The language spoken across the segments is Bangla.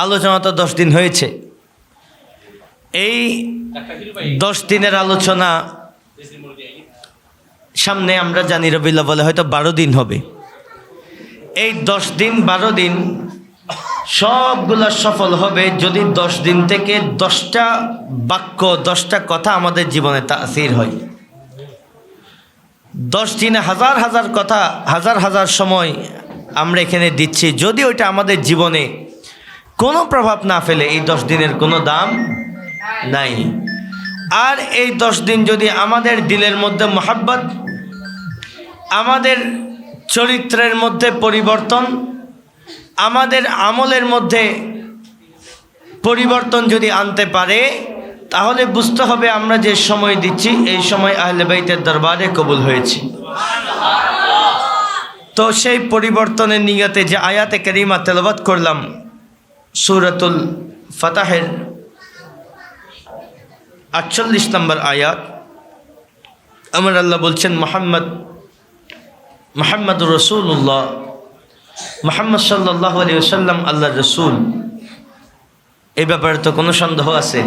আলোচনা তো 10 দিন হয়েছে। এই 10 দিনের আলোচনা সামনে আমরা জানি রবিউল আউয়ালে হয়তো 12 দিন হবে। এই 10 দিন 12 দিন সবগুলা সফল হবে যদি 10 দিন থেকে 10টা বাক্য 10টা কথা আমাদের জীবনে তাসির হয়। 10 দিনে হাজার হাজার কথা, হাজার হাজার সময় আমরা এখানে দিচ্ছি, যদি ওইটা আমাদের জীবনে কোনো প্রভাব না ফেলে এই 10 দিনের কোনো দাম নাই। আর এই 10 দিন যদি আমাদের দিলের মধ্যে মোহাব্বত, আমাদের চরিত্রের মধ্যে পরিবর্তন, আমাদের আমলের মধ্যে পরিবর্তন যদি আনতে পারে, তাহলে বুঝতে হবে আমরা যে সময় দিচ্ছি এই সময় আহলে বাইতের দরবারে কবুল হয়েছে। তো সেই পরিবর্তনের নিয়তে যে আয়াতে কারিমা তেলাওয়াত করলাম সূরাতুল ফাতহের 48 নম্বর আয়াত, আমার আল্লাহ বলছেন মুহাম্মাদুর রাসূলুল্লাহ, মুহাম্মদ সাল্লাল্লাহু আলাইহি ওয়াসাল্লাম আল্লাহর রাসূল। এই ব্যাপারে তো কোনো সন্দেহ আছে?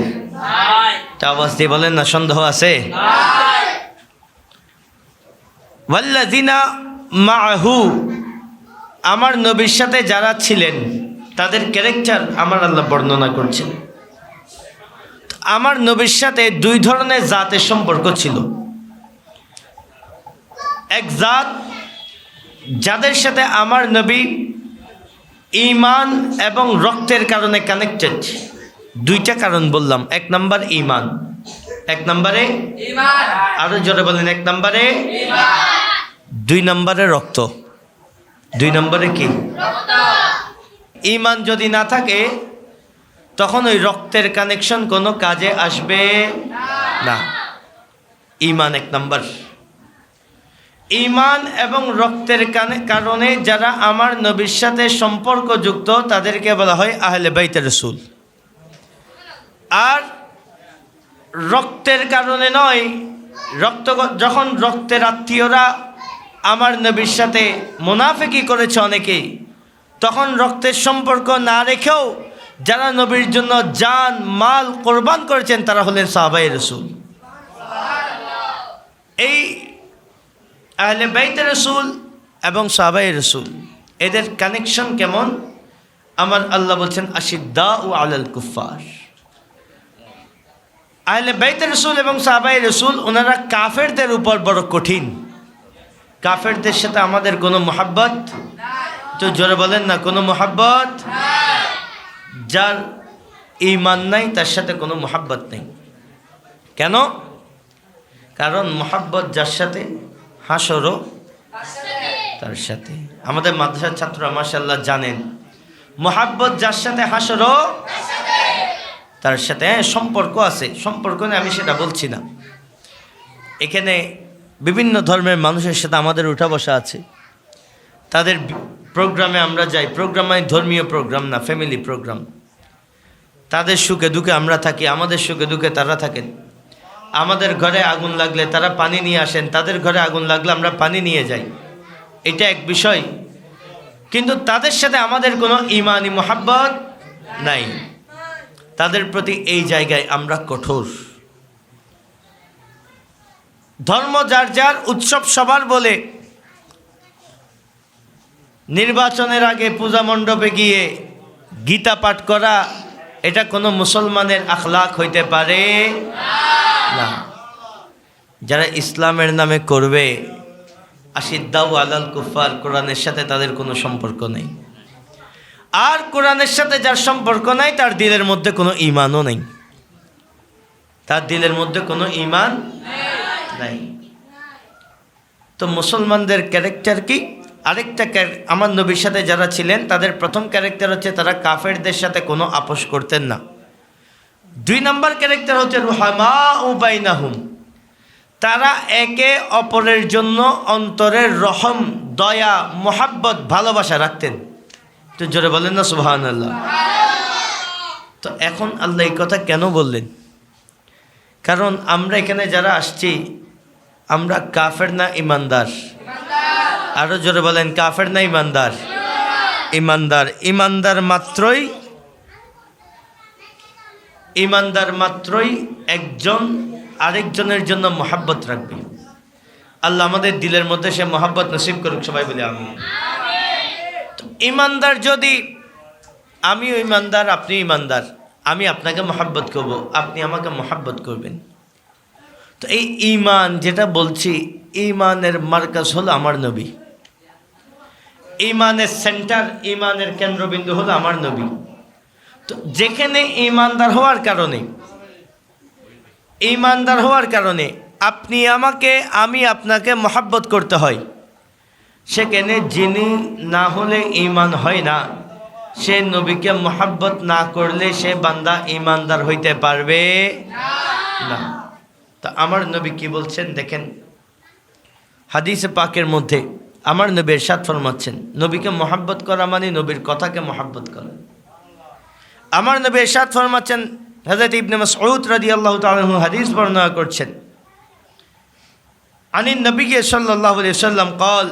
তা আওয়াজ দিয়ে বলেন না, সন্দেহ আছে? ওয়াল্লাযিনা মাআহু, আমার নবীর সাথে যারা ছিলেন তাদের ক্যারেক্টার আমার আল্লাহ বর্ণনা করছেন। আমার নবীর সাথে 2 ধরনের জাতের সম্পর্ক ছিল। এক জাত যাদের সাথে আমার নবী ঈমান এবং রক্তের কারণে কানেক্টেড। 2টা কারণ বললাম, 1 নম্বর ঈমান, 1 নম্বরে ঈমান, আরো জোরে বলেন 1 নম্বরে ঈমান, 2 নম্বরে রক্ত। 2 নম্বরে কি? রক্ত। ঈমান যদি না থাকে তখন ওই রক্তের কানেকশন কোনো কাজে আসবে না। ঈমান 1 নম্বর। ঈমান এবং রক্তের কারণে যারা আমার নবীর সাথে সম্পর্কযুক্ত তাদেরকে বলা হয় আহলে বাইতের রাসূল। আর রক্তের কারণে নয়, যখন রক্তের আত্মীয়রা আমার নবীর সাথে মুনাফিকি করেছে অনেকেই, তখন রক্তের সম্পর্ক না রেখেও যারা নবীর জন্য জান মাল কোরবান করেছেন তারা হলেন সাহাবায়ে রাসূল। এই আহলে বাইতের রাসূল এবং সাহাবায়ে রাসূল এদের কানেকশন কেমন? আমার আল্লাহ বলছেন আশিদ্দাউ আলাল কুফার। আহলে বাইতের রাসূল এবং সাহাবায়ে রাসূল ওনারা কাফেরদের উপর বড় কঠিন। কাফেরদের সাথে আমাদের কোনো মোহাব্বত, তো জোরে বলেন না, কোনো মোহাব্বত। যার ঈমান নাই তার সাথে কোনো মোহাব্বত নেই। কেন? কারণ মোহাব্বত যার সাথে হাসরও তার সাথে। আমাদের মাদ্রাসার ছাত্ররা মাশাআল্লাহ জানেন, মোহাব্বত যার সাথে হাসরও তার সাথে। সম্পর্ক আছে, সম্পর্ক নেই আমি সেটা বলছি না। এখানে বিভিন্ন ধর্মের মানুষের সাথে আমাদের উঠা বসা আছে। তাদের প্রোগ্রামে আমরা যাই, প্রোগ্রাম মানে ধর্মীয় প্রোগ্রাম না, ফ্যামিলি প্রোগ্রাম। তাদের সুখে দুঃখে আমরা থাকি, আমাদের সুখে দুঃখে তারা থাকেন। আমাদের ঘরে আগুন লাগলে তারা পানি নিয়ে আসেন, তাদের ঘরে আগুন লাগলে আমরা পানি নিয়ে যাই। এটা এক বিষয়, কিন্তু তাদের সাথে আমাদের কোনো ঈমানি মোহাব্বত নাই। তাদের প্রতি এই জায়গায় আমরা কঠোর। ধর্ম যার যার, উৎসব সবার বলে নির্বাচনের আগে পূজা মণ্ডপে গিয়ে গীতা পাঠ করা, এটা কোনো মুসলমানের আখলাক হইতে পারে না। যারা ইসলামের নামে করবে আশিদ্দাউ আলাল কুফার, কোরআনের সাথে তাদের কোনো সম্পর্ক নেই। আর কোরআনের সাথে যার সম্পর্ক নাই তার দিলের মধ্যে কোনো ঈমানও নেই, তার দিলের মধ্যে কোনো ঈমান নাই। তো মুসলমানদের ক্যারেক্টার কি? আরেকটা আমার নবীর সাথে যারা ছিলেন তাদের প্রথম ক্যারেক্টার হচ্ছে তারা কাফেরদের সাথে কোনো আপোষ করতেন না। 2 নম্বর ক্যারেক্টার হচ্ছে রুহামাউ বাইনাহুম, তারা একে অপরের জন্য অন্তরের রহম, দয়া, মোহাব্বত, ভালোবাসা রাখতেন। তো জোরে বলেন না সুবহানাল্লাহ। তো এখন আল্লাহ এই কথা কেন বললেন? কারণ আমরা এখানে যারা আসছি আমরা কাফের না ইমানদার? আরো জোরে বলেন, কাফের না ইমানদার? ইমানদার। ইমানদার মাত্রই ইমানদার মাত্রই একজন আরেকজনের জন্য মহাব্বত রাখবে। আল্লাহ আমাদের দিলের মধ্যে সে মহাব্বত নসিব করুক, সবাই বলে আমি। ইমানদার যদি, আমিও ইমানদার, আপনি ইমানদার, আমি আপনাকে মহাব্বত করব, আপনি আমাকে মহাব্বত করবেন। তো এই ঈমান যেটা বলছি, ঈমানের মার্কাজ হলো আমার নবী, ঈমানের সেন্টার, ঈমানের কেন্দ্রবিন্দু হলো আমার নবী। তো যেখানে ঈমানদার হওয়ার কারণে আপনি আমাকে, আমি আপনাকে মহাব্বত করতে হয়, সেখানে যিনি না হলে ঈমান হয় না, সে নবীকে মহাব্বত না করলে সে বান্দা ঈমানদার হইতে পারবে না। তা আমার নবী কি বলছেন দেখেন, হাদিসে পাকের মধ্যে আমার নবী ইরশাদ ফরমাচ্ছেন, নবীকে মহাব্বত করা মানে নবীর কথাকে মহাব্বত করা। আমার নবী ইরশাদ ফরমাচ্ছেন, হযরত ইবনে মাসউদ রাদিয়াল্লাহু তাআলা আনহু হাদিস বর্ণনা করছেন, আনিন নবী সাল্লাল্লাহু আলাইহি ওয়াসাল্লাম قال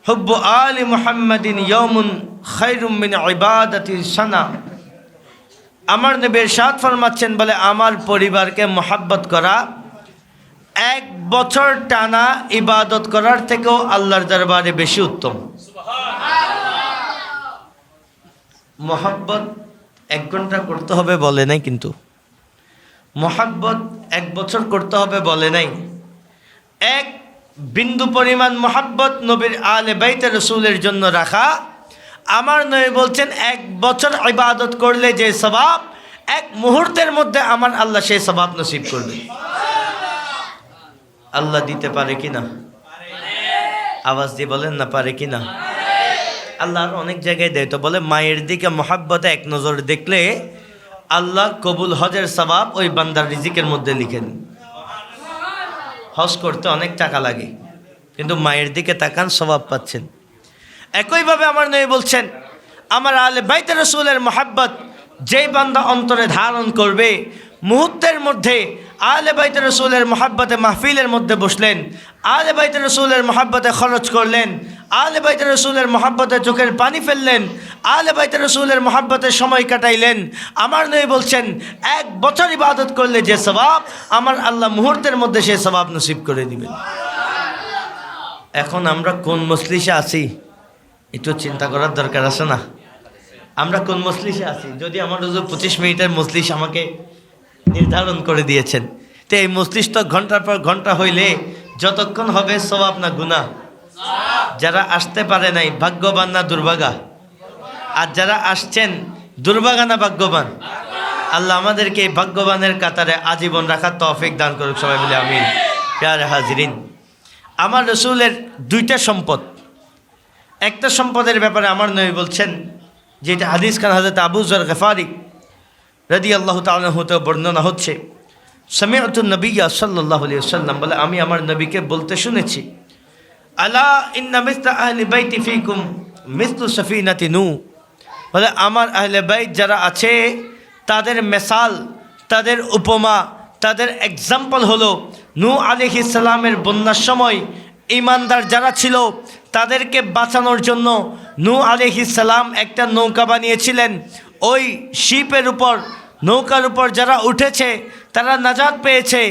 حب آل محمد يوم خير من عبادة سنة। আমার নবী ইরশাদ ফরমাচ্ছেন, বলে আমার পরিবারকে মহাব্বত করা 1 বছর টানা ইবাদত করার থেকেও আল্লাহর দরবারে বেশি উত্তম। মহাব্বত 1 ঘন্টা করতে হবে বলে নাই, কিন্তু মহাব্বত 1 বছর করতে হবে বলে নাই। 1 বিন্দু পরিমাণ মহাব্বত নবীর আলে বাইতে রাসূলের জন্য রাখা, আমার নবী বলছেন 1 বছর ইবাদত করলে যে সওয়াব, 1 মুহূর্তের মধ্যে আমার আল্লাহ সেই সওয়াব নসিব করবে। আল্লাহ দিতে পারে কিনা? আওয়াজ দিয়ে বলেন না, পারে কিনা? আল্লাহ অনেক জায়গায় দেয়, তো বলে মায়ের দিকে মহাব্বতে 1 নজর দেখলে আল্লাহ কবুল হজের সওয়াব ওই বান্দার রিজিকের মধ্যে লিখেন। হজ করতে অনেক টাকা লাগে, কিন্তু মায়ের দিকে তাকান, সওয়াব পাচ্ছেন। একইভাবে আমার নবী বলছেন, আমার আলে বাইতে রাসূলের মহাব্বত যেই বান্দা অন্তরে ধারণ করবে, মুহূর্তের মধ্যে আলে বাইতে রাসূলের মহাব্বতে মাহফিলের মধ্যে বসলেন, আলে বাইতে রাসূলের মহাব্বতে খরচ করলেন, আলে বাইতে রাসূলের মহাব্বতে চোখের পানি ফেললেন, আলে বাইতে রাসূলের মহাব্বতে সময় কাটাইলেন, আমার নবী বলছেন 1 বছর ইবাদত করলে যে সওয়াব, আমার আল্লাহ মুহূর্তের মধ্যে সেই সওয়াব নসিব করে দিবেন। এখন আমরা কোন মজলিসে আছি একটু চিন্তা করার দরকার আছে না? আমরা কোন মজলিসে আছি? যদি আমার হুজুর 25 মিনিটের মজলিস আমাকে নির্ধারণ করে দিয়েছেন, তো এই মজলিস তো ঘন্টার পর ঘন্টা হইলে যতক্ষণ হবে সওয়াব না গুনাহ? যারা আসতে পারে নাই ভাগ্যবান না দুর্ভাগা? আর যারা আসছেন দুর্ভাগা না ভাগ্যবান? আল্লাহ আমাদেরকে এই ভাগ্যবানের কাতারে আজীবন রাখার তৌফিক দান করুক, সবাই বলে আমিন। প্যারে হাজিরিন, আমার রাসূলের 2টা সম্পদ। একটা সম্পদের ব্যাপারে আমার নবী বলছেন, যেটা হাদিস খান হযরত আবু যর গফারি রাদিয়াল্লাহু তাআলা হতে বর্ণনা হচ্ছে, সামিআতু নবিয়্যা সাল্লাল্লাহু আলাইহি ওয়াসাল্লাম বলে, আমি আমার নবীকে বলতে শুনেছি, আলা ইন্না মিসলা আহলি বাইতি ফিকুম মিসলু সাফিনাতি নূহ। বলে আমার আহলে বাইত যারা আছে, তাদের মেসাল, তাদের উপমা, তাদের এক্সাম্পল হলো নূহ আলাইহিস সালামের বন্যার সময় ঈমানদার যারা ছিল তাদেরকে বাঁচানোর জন্য নূহ আলাইহিস সালাম একটা নৌকা বানিয়েছিলেন। ওই শিপের উপর, নৌকার উপর যারা উঠেছে তারা নাজাত পেয়েছে,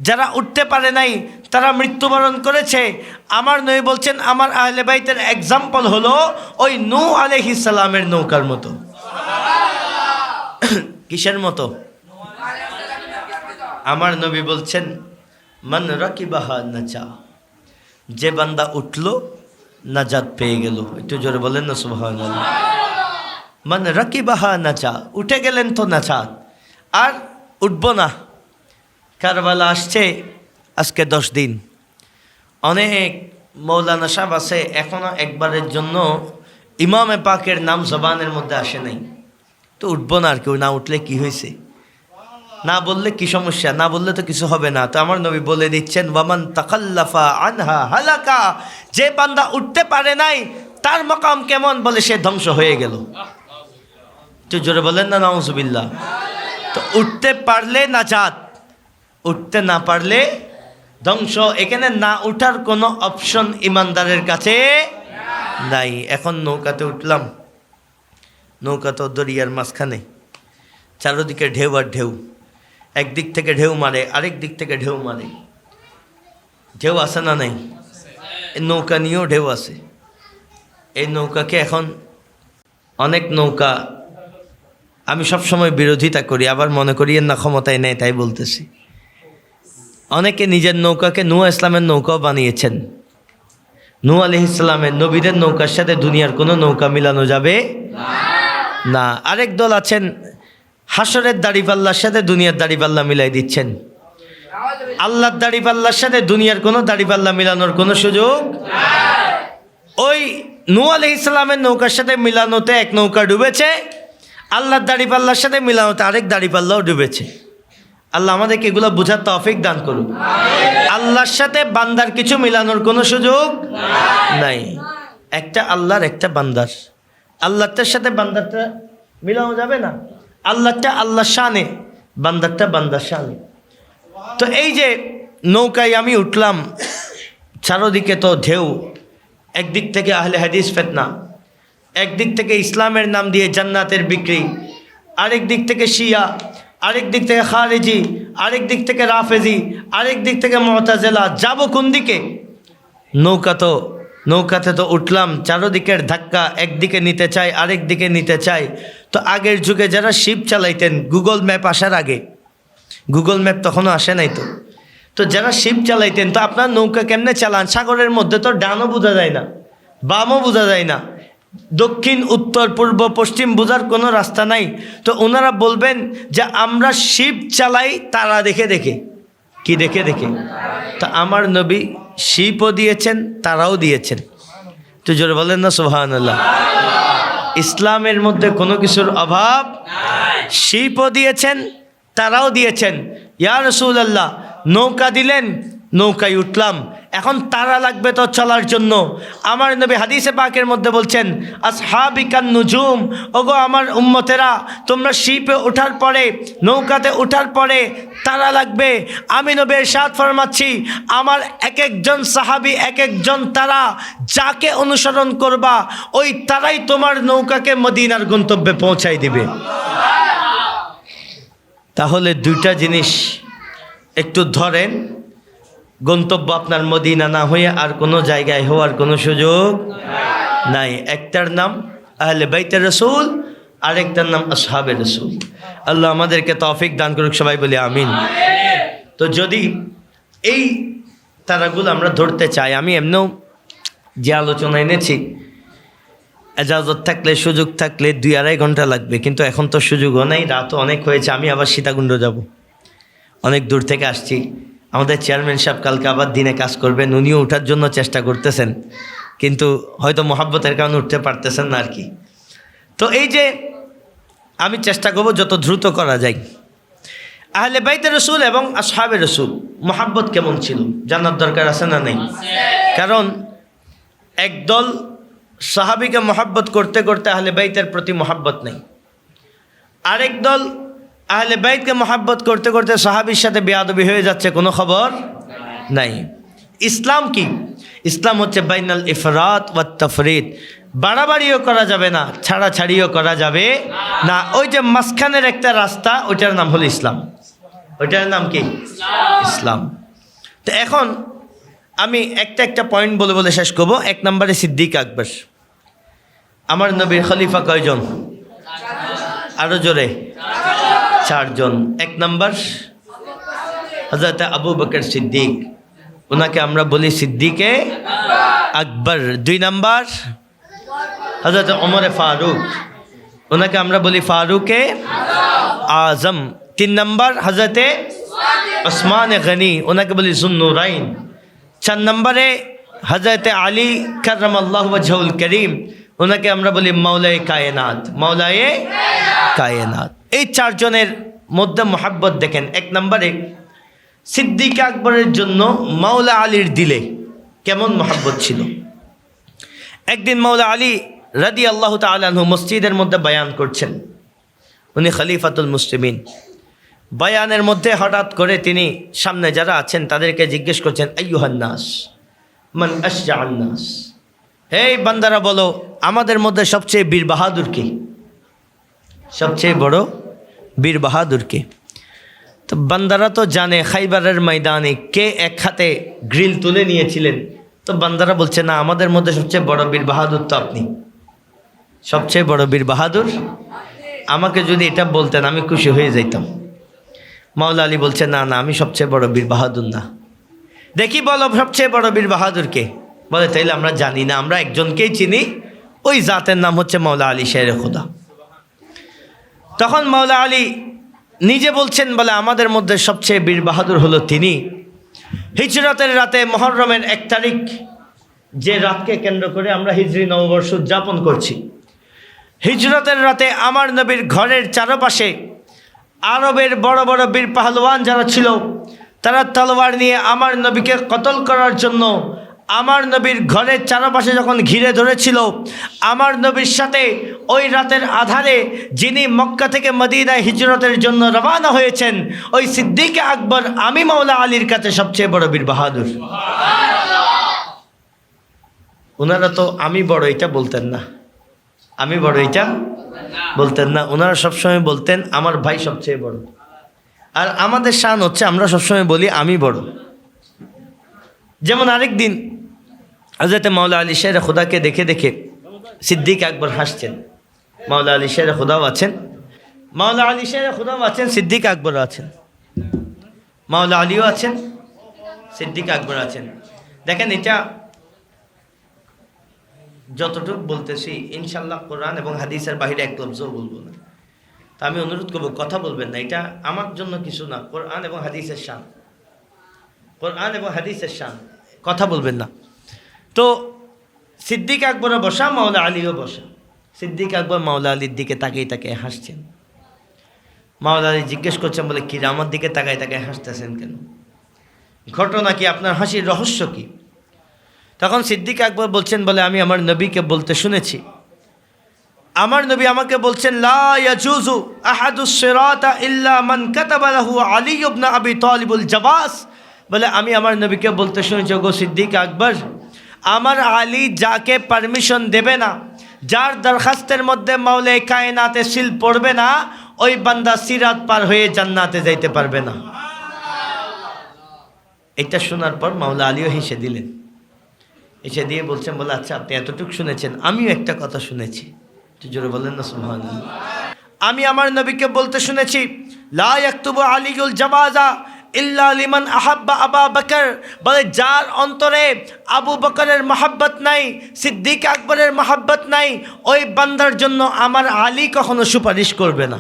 যারা উঠতে পারে নাই তারা মৃত্যুবরণ করেছে। আমার নবী বলছেন, আমার আহলে বাইতের এক্সাম্পল হলো ওই নূহ আলাইহিস সালামের নৌকার মতো। কিসের মতো? আমার নবী বলছেন, মান রাকিবাহা নাজা, যে বান্দা উঠলো নাজাত পেয়ে গেল। একটু জোরে বলেন না সুবহানাল্লাহ। মান রাকিবাহা নাজা, উঠে গেলেন তো নাজাত, আর উঠব না। কারবালা আসছে আজকে 10 দিন, অনেক মৌলানা সাহেব আছে এখনো একবারের জন্য ইমামে পাকের নাম জবানের মধ্যে আসে নাই, তো উঠবো না। আর কেউ না উঠলে কি হয়েছে? না বললে কি সমস্যা? না বললে তো কিছু হবে না। তো আমার নবী বলে দিচ্ছেন, ওয়ামান তাকাল্লাফা আনহা হালাকা, যে বান্দা উঠতে পারে নাই তার মাকাম কেমন? বলে সে ধ্বংস হয়ে গেল। তো জোরে বলেন না নাউজুবিল্লাহ। তো উঠতে পারলে নাজাত, উঠতে না পারলে ধ্বংস। এখানে না উঠার কোনো অপশন ইমানদারের কাছে নাই। এখন নৌকাতে উঠলাম, নৌকা তো দরিয়ার মাঝখানে, চারোদিকে ঢেউ আর ঢেউ, একদিক থেকে ঢেউ মারে, আরেক দিক থেকে ঢেউ মারে। ঢেউ আসে না নাই? এই নৌকা নিয়েও ঢেউ আসে। এই নৌকাকে এখন অনেক নৌকা, আমি সবসময় বিরোধিতা করি, আবার মনে করি না ক্ষমতায় নেই তাই বলতেছি। অনেকে নিজের নৌকাকে নূহ ইসলামের নৌকাও বানিয়েছেন। নূহ আলাইহিস সালামের নবীদের নৌকার সাথে দুনিয়ার কোনো নৌকা মিলানো যাবে না। আরেক দল আছেন হাসরের দাড়িপাল্লার সাথে দুনিয়ার দাড়িপাল্লা মিলাই দিচ্ছেন। আল্লাহর দাড়িপাল্লার সাথে দুনিয়ার কোনো দাড়িপাল্লা মিলানোর কোনো সুযোগ। ওই নূহ আলাইহিস সালামের নৌকার সাথে মিলানোতে এক নৌকা ডুবেছে, আল্লাহর দাড়িপাল্লার সাথে মিলানোতে আরেক দাড়িপাল্লাও ডুবেছে। আল্লাহ আমাদেরকে এগুলো বোঝার তৌফিক দান করুন। আল্লাহর সাথে বান্দার কিছু মিলানোর কোনো সুযোগ নাই। একটা আল্লাহর, একটা বান্দার। আল্লাহটার সাথে বান্দারটা মিলানো যাবে না। আল্লাহটা আল্লাহর শানে, বান্দারটা বান্দার শানে। তো এই যে নৌকায় আমি উঠলাম, চারোদিকে তো ঢেউ, একদিক থেকে আহলে হাদিস ফিতনা, একদিক থেকে ইসলামের নাম দিয়ে জান্নাতের বিক্রি, আরেক দিক থেকে শিয়া, আরেক দিক থেকে খারেজি, আরেক দিক থেকে রাফেজি, আরেক দিক থেকে মুতাজিলা। যাব কোন দিকে? নৌকাতে তো উঠলাম, চারোদিকের ধাক্কা, একদিকে নিতে চাই আরেক দিকে নিতে চাই। তো আগের যুগে যারা শিপ চালাইতেন, গুগল ম্যাপ আসার আগে, গুগল ম্যাপ তখনও আসে নাই, তো যারা শিপ চালাইতেন, তো আপনার নৌকা কেমনে চালান? সাগরের মধ্যে তো ডানও বোঝা যায় না, বামও বোঝা যায় না, দক্ষিণ উত্তর পূর্ব পশ্চিম বোঝার কোনো রাস্তা নাই। তো ওনারা বলবেন যে আমরা শিপ চালাই তারা দেখে দেখে। কি দেখে দেখে? তো আমার নবী শিপও দিয়েছেন, তারাও দিয়েছেন। তো জোরে বলেন না সুবহানাল্লাহ। ইসলামের মধ্যে কোনো কিছুর অভাব। শিপও দিয়েছেন, তারাও দিয়েছেন। ইয়া রাসূলুল্লাহ, নৌকা দিলেন, নৌকায় উঠলাম, এখন তারা লাগবে তো চলার জন্য। আমার নবী হাদিসে পাকের মধ্যে বলছেন, আসহাবিকান নুজুম, ওগো আমার উম্মতেরা, তোমরা শিপে ওঠার পরে, নৌকাতে ওঠার পরে তারা লাগবে। আমি নবী ইরশাদ ফরমাচ্ছি, আমার এক একজন সাহাবী, এক একজন তারা, যাকে অনুসরণ করবা ওই তারাই তোমার নৌকাকে মদিনার গন্তব্যে পৌঁছাই দিবে। তাহলে দুইটা জিনিস একটু ধরেন, গন্তব্য আপনার মদিনা না হয়ে আর কোনো জায়গায় হওয়ার কোনো সুযোগ নাই। একটার নাম আহলে বাইতের রাসূল, আরেকটার নাম আসহাবে রাসূল। আল্লাহ আমাদেরকে তৌফিক দান করুক, সবাই বলি আমিন। তো যদি এই তারাগুলো আমরা ধরতে চাই, আমি এমনিও যে আলোচনা এনেছি, এজাজত থাকলে, সুযোগ থাকলে 2-2.5 ঘন্টা লাগবে, কিন্তু এখন তো সুযোগও নেই, রাতও অনেক হয়েছে। আমি আবার সীতাকুণ্ড যাব, অনেক দূর থেকে আসছি। আমাদের চেয়ারম্যান সাহেব কালকে আবার দিনে কাজ করবেন, উনিও ওঠার জন্য চেষ্টা করতেছেন, কিন্তু হয়তো মহাব্বতের কারণে উঠতে পারতেছেন না আর কি। তো এই যে আমি চেষ্টা করব যত দ্রুত করা যায়। আহলে বাইতের রাসূল এবং আসহাবে রাসূল মহাব্বত কেমন ছিল জানার দরকার আছে না নেই? কারণ একদল সাহাবীকে মহাব্বত করতে করতে আহলে বাইতের প্রতি মহাব্বত নেই, আরেক দল আহলে বাইতকে মহাব্বত করতে করতে সাহাবীর সাথে বেয়াদবি হয়ে যাচ্ছে, কোনো খবর নাই। ইসলাম কি? ইসলাম হচ্ছে বাইনাল ইফরাত ওয়াত তাফরিদ। বাড়াবাড়িও করা যাবে না, ছাড়াছাড়িও করা যাবে না। ওই যে মাঝখানের একটা রাস্তা, ওইটার নাম হলো ইসলাম। ওইটার নাম কি? ইসলাম। তো এখন আমি একটা পয়েন্ট বলে বলে শেষ করবো। 1 নম্বরে সিদ্দিক আকবর। আমার নবীর খলিফা কয়জন? আরো জোরে? 4 জন। 1 নম্বর হযরত আবু বকর সিদ্দিক, ওনাকে আমরা বলি সিদ্দিকে আকবর। 2 নম্বর হযরত ওমর ফারুক, ওনাকে আমরা বলি ফারুকে আজম। 3 নম্বর হযরত উসমান গনি, ওনাকে বলি যুন্নুরাইন। 4 নম্বরে হযরত আলী কাররামাল্লাহু ওয়াজহুল করিম, ওনাকে আমরা বলি মাওলায়ে কায়নাত। মাওলায়ে কায়নাত। এই 4 জনের মধ্যে মোহাব্বত দেখেন। 1 নম্বরে সিদ্দিক আকবরের জন্য মাওলা আলীর দিলে কেমন মোহাব্বত ছিল। একদিন মাওলা আলী রাদিয়াল্লাহু তাআলা আনহু মসজিদের মধ্যে বয়ান করছেন, উনি খলিফাতুল মুসলিমিন। বয়ানের মধ্যে হঠাৎ করে তিনি সামনে যারা আছেন তাদেরকে জিজ্ঞেস করছেন, আইয়ুহান নাস মান আশজা'আন নাস, হে বান্দারা বলো আমাদের মধ্যে সবচেয়ে বীর বাহাদুর কে? সবচেয়ে বড় বীর বাহাদুরকে। তো বান্দারা তো জানে খাইবারের ময়দানে কে এক হাতে গ্রিল তুলে নিয়েছিলেন। তো বান্দারা বলছে না, আমাদের মধ্যে সবচেয়ে বড় বীর বাহাদুর তো আপনি, সবচেয়ে বড় বীর বাহাদুর। আমাকে যদি এটা বলতেন আমি খুশি হয়ে যাইতাম। মাওলা আলী বলছে না না, আমি সবচেয়ে বড় বীর বাহাদুর না। দেখি বলো সবচেয়ে বড় বীর বাহাদুরকে। বলে তাইলে আমরা জানি না, আমরা একজনকেই চিনি, ওই জাতের নাম হচ্ছে মাওলা আলী শের খুদা। তখন মাওলা আলী নিজে বলছেন, বলে আমাদের মধ্যে সবচেয়ে বীর বাহাদুর হলো তিনি। হিজরতের রাতে মুহররমের 1 তারিখ, যে রাতকে কেন্দ্র করে আমরা হিজরি নববর্ষ উদযাপন করছি, হিজরতের রাতে আমার নবীর ঘরের চারপাশে আরবের বড় বড় বীর পাহলওয়ান যারা ছিল, তারা তলোয়ার নিয়ে আমার নবীকে কতল করার জন্য আমার নবীর ঘরের চারপাশে যখন ঘিরে ধরেছিল, আমার নবীর সাথে ওই রাতের আধারে যিনি মক্কা থেকে মদিনায় হিজরতের জন্য রওনা হয়েছেন, ওই সিদ্দিক আকবর আমি মাওলা আলীর কাছে সবচেয়ে বড় বীর বাহাদুর। ওনারা তো আমি বড় এটা বলতেন না, আমি বড় এটা বলতেন না। ওনারা সবসময় বলতেন আমার ভাই সবচেয়ে বড়। আর আমাদের শান হচ্ছে আমরা সবসময় বলি আমি বড়। যেমন আরেক দিন হযরত মাওলা আলী শের খুদাকে দেখে দেখে সিদ্দিক আকবর হাসছেন। মাওলা আলী শের খুদাও আছেন, মাওলা আলী শের খুদাও আছেন, সিদ্দিক আকবরও আছেন, মাওলা আলীও আছেন, সিদ্দিক আকবর আছেন। দেখেন, এটা যতটুকু বলতেছি ইনশাল্লাহ কোরআন এবং হাদিসের বাহিরে এক লফজও বলবো না। তা আমি অনুরোধ করবো কথা বলবেন না, এটা আমার জন্য কিছু না, কোরআন এবং হাদিসের শান, কোরআন এবং হাদিসের শান, কথা বলবেন না। তো সিদ্দিক আকবরও বসা, মাওলা আলীও বসা। সিদ্দিক আকবর মাওলা আলীর দিকে তাকিয়ে তাকিয়ে হাসছেন। মাওলা আলী জিজ্ঞেস করছেন, বলে কি আমার দিকে তাকায় তাকায় হাসতেছেন কেন? ঘটনা কি? আপনার হাসির রহস্য কি? তখন সিদ্দিক আকবর বলছেন, বলে আমি আমার নবীকে বলতে শুনেছি, আমার নবী আমাকে বলছেন, লা ইয়াজুজু আহাদুস সিরাতা ইল্লা মান কাতাবা লাহু আলী ইবনে আবি তালিবুল জাওয়াজ। বলে আমি আমার নবীকে বলতে শুনেছি, গো সিদ্দিক আকবর, আমার আলী যাকে পারমিশন দেবে না, যার দরখাস্তের মধ্যে মাওলা কায়নাতে সিল পড়বে না, ওই বান্দা সিরাত পার হয়ে জান্নাতে যাইতে পারবে না। এটা শোনার পর মাওলা আলীও হেসে দিলেন। এসে দিয়ে বলছেন, বলে আচ্ছা আপনি এতটুকু শুনেছেন, আমিও একটা কথা শুনেছি। একটু জোরে বলেন না সুবহানাল্লাহ। আমি আমার নবীকে বলতে শুনেছি, লা ইয়াকতুবু আলীউল জাওয়াজা ইল্লা লিমান আহাব্বা আবা বকর। বলে যার অন্তরে আবু বকরের মহাব্বত নাই, সিদ্দিক আকবরের মহাব্বত নাই, ওই বান্দার জন্য আমার আলী কখনো সুপারিশ করবে না।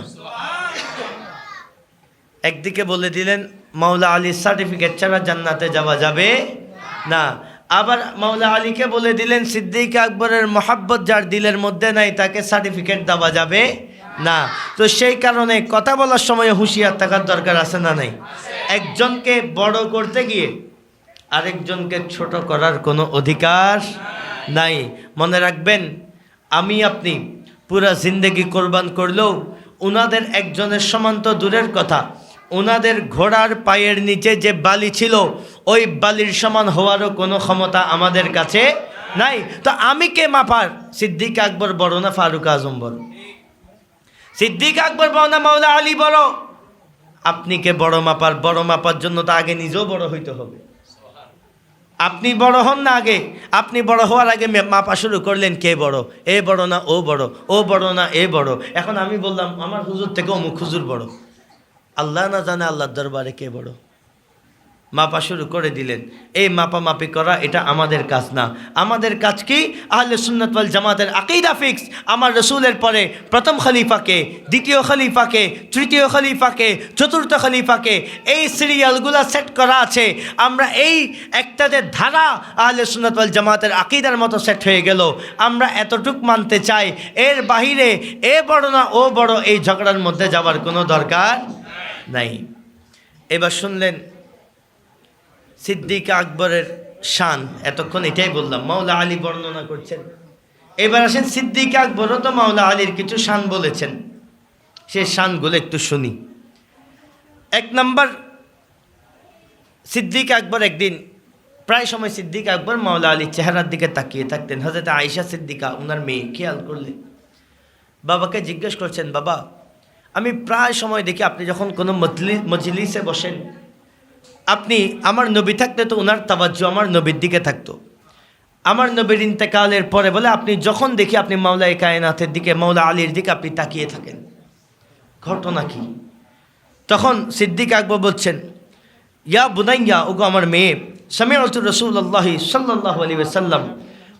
একদিকে বলে দিলেন মাওলা আলীর সার্টিফিকেট ছাড়া জান্নাতে যাওয়া যাবে না, আবার মাওলা আলীকে বলে দিলেন সিদ্দিক আকবরের মহাব্বত যার দিলের মধ্যে নাই তাকে সার্টিফিকেট দেওয়া যাবে না। তো সেই কারণে কথা বলার সময় হুঁশিয়ার থাকার দরকার আছে না নাই? একজনকে বড় করতে গিয়ে আরেকজনকে ছোট করার কোনো অধিকার নাই। মনে রাখবেন, আমি আপনি পুরা জিন্দেগি কোরবান করলেও ওনাদের একজনের সমান তো দূরের কথা, ওনাদের ঘোড়ার পায়ের নিচে যে বালি ছিল ওই বালির সমান হওয়ারও কোনো ক্ষমতা আমাদের কাছে নাই। তো আমি কে মাপার? সিদ্দিক আকবর বড় না ফারুক আজম বড়? সিদ্দিক আকবর বড় না মাওলা আলী বড়? আপনি কে বড় মাপার? বড় মাপার জন্য তো আগে নিজেও বড় হইতে হবে। আপনি বড় হন না আগে, আপনি বড় হওয়ার আগে মাপা শুরু করলেন কে বড়, এ বড় না ও বড়, ও বড় না এ বড়। এখন আমি বললাম আমার হুজুর থেকে অমুক হুজুর বড়, আল্লাহ না জানে আল্লাহর দরবারে কে বড়। মাপা শুরু করে দিলেন। এই মাপামাপি করা এটা আমাদের কাজ না। আমাদের কাজ কি? আহলে সুন্নাত ওয়াল জামাতের আকীদা ফিক্স। আমার রসুলের পরে প্রথম খলিফাকে, দ্বিতীয় খলিফাকে, তৃতীয় খলিফাকে, চতুর্থ খলিফাকে, এই সিরিয়ালগুলো সেট করা আছে। আমরা এই একটাতে ধারা আহলে সুন্নাত ওয়াল জামাতের আকীদার মতো সেট হয়ে গেল। আমরা এতটুক মানতে চাই, এর বাহিরে এ বড় না ও বড় এই ঝগড়ার মধ্যে যাওয়ার কোনো দরকার নাই। এবার শুনলেন সিদ্দিক আকবরের শান, এতক্ষণ এটাই বললাম, মাওলা আলী বর্ণনা করছেন। এবার আসেন সিদ্দিক আকবরও তো মাওলা আলীর কিছু শান বলেছেন, সে শানগুলো একটু শুনি। 1 নম্বর, সিদ্দিক আকবর একদিন, প্রায় সময় সিদ্দিক আকবর মাওলা আলীর চেহারার দিকে তাকিয়ে থাকতেন। হযরত আয়েশা সিদ্দিকা ওনার মেয়ে খেয়াল করলেন, বাবাকে জিজ্ঞেস করছেন, বাবা আমি প্রায় সময় দেখি আপনি যখন কোনো মজলিসে বসেন, আপনি আমার নবী থাকতে তো ওনার তাওয়াজ্জু আমার নবীর দিকে থাকতো। আমার নবীর ইন্তেকালের পরে বলে আপনি যখন দেখি আপনি মাওলায়ে কায়নাতের দিকে, মাওলা আলীর দিকে আপনি তাকিয়ে থাকেন। ঘটনা কি? তখন সিদ্দিক আকবর বলছেন, ইয়া বুনাইয়া, ওগো আমার মেয়ে, সামিআতু রাসূলুল্লাহি সাল্লাল্লাহু আলাইহি ওয়াসাল্লাম,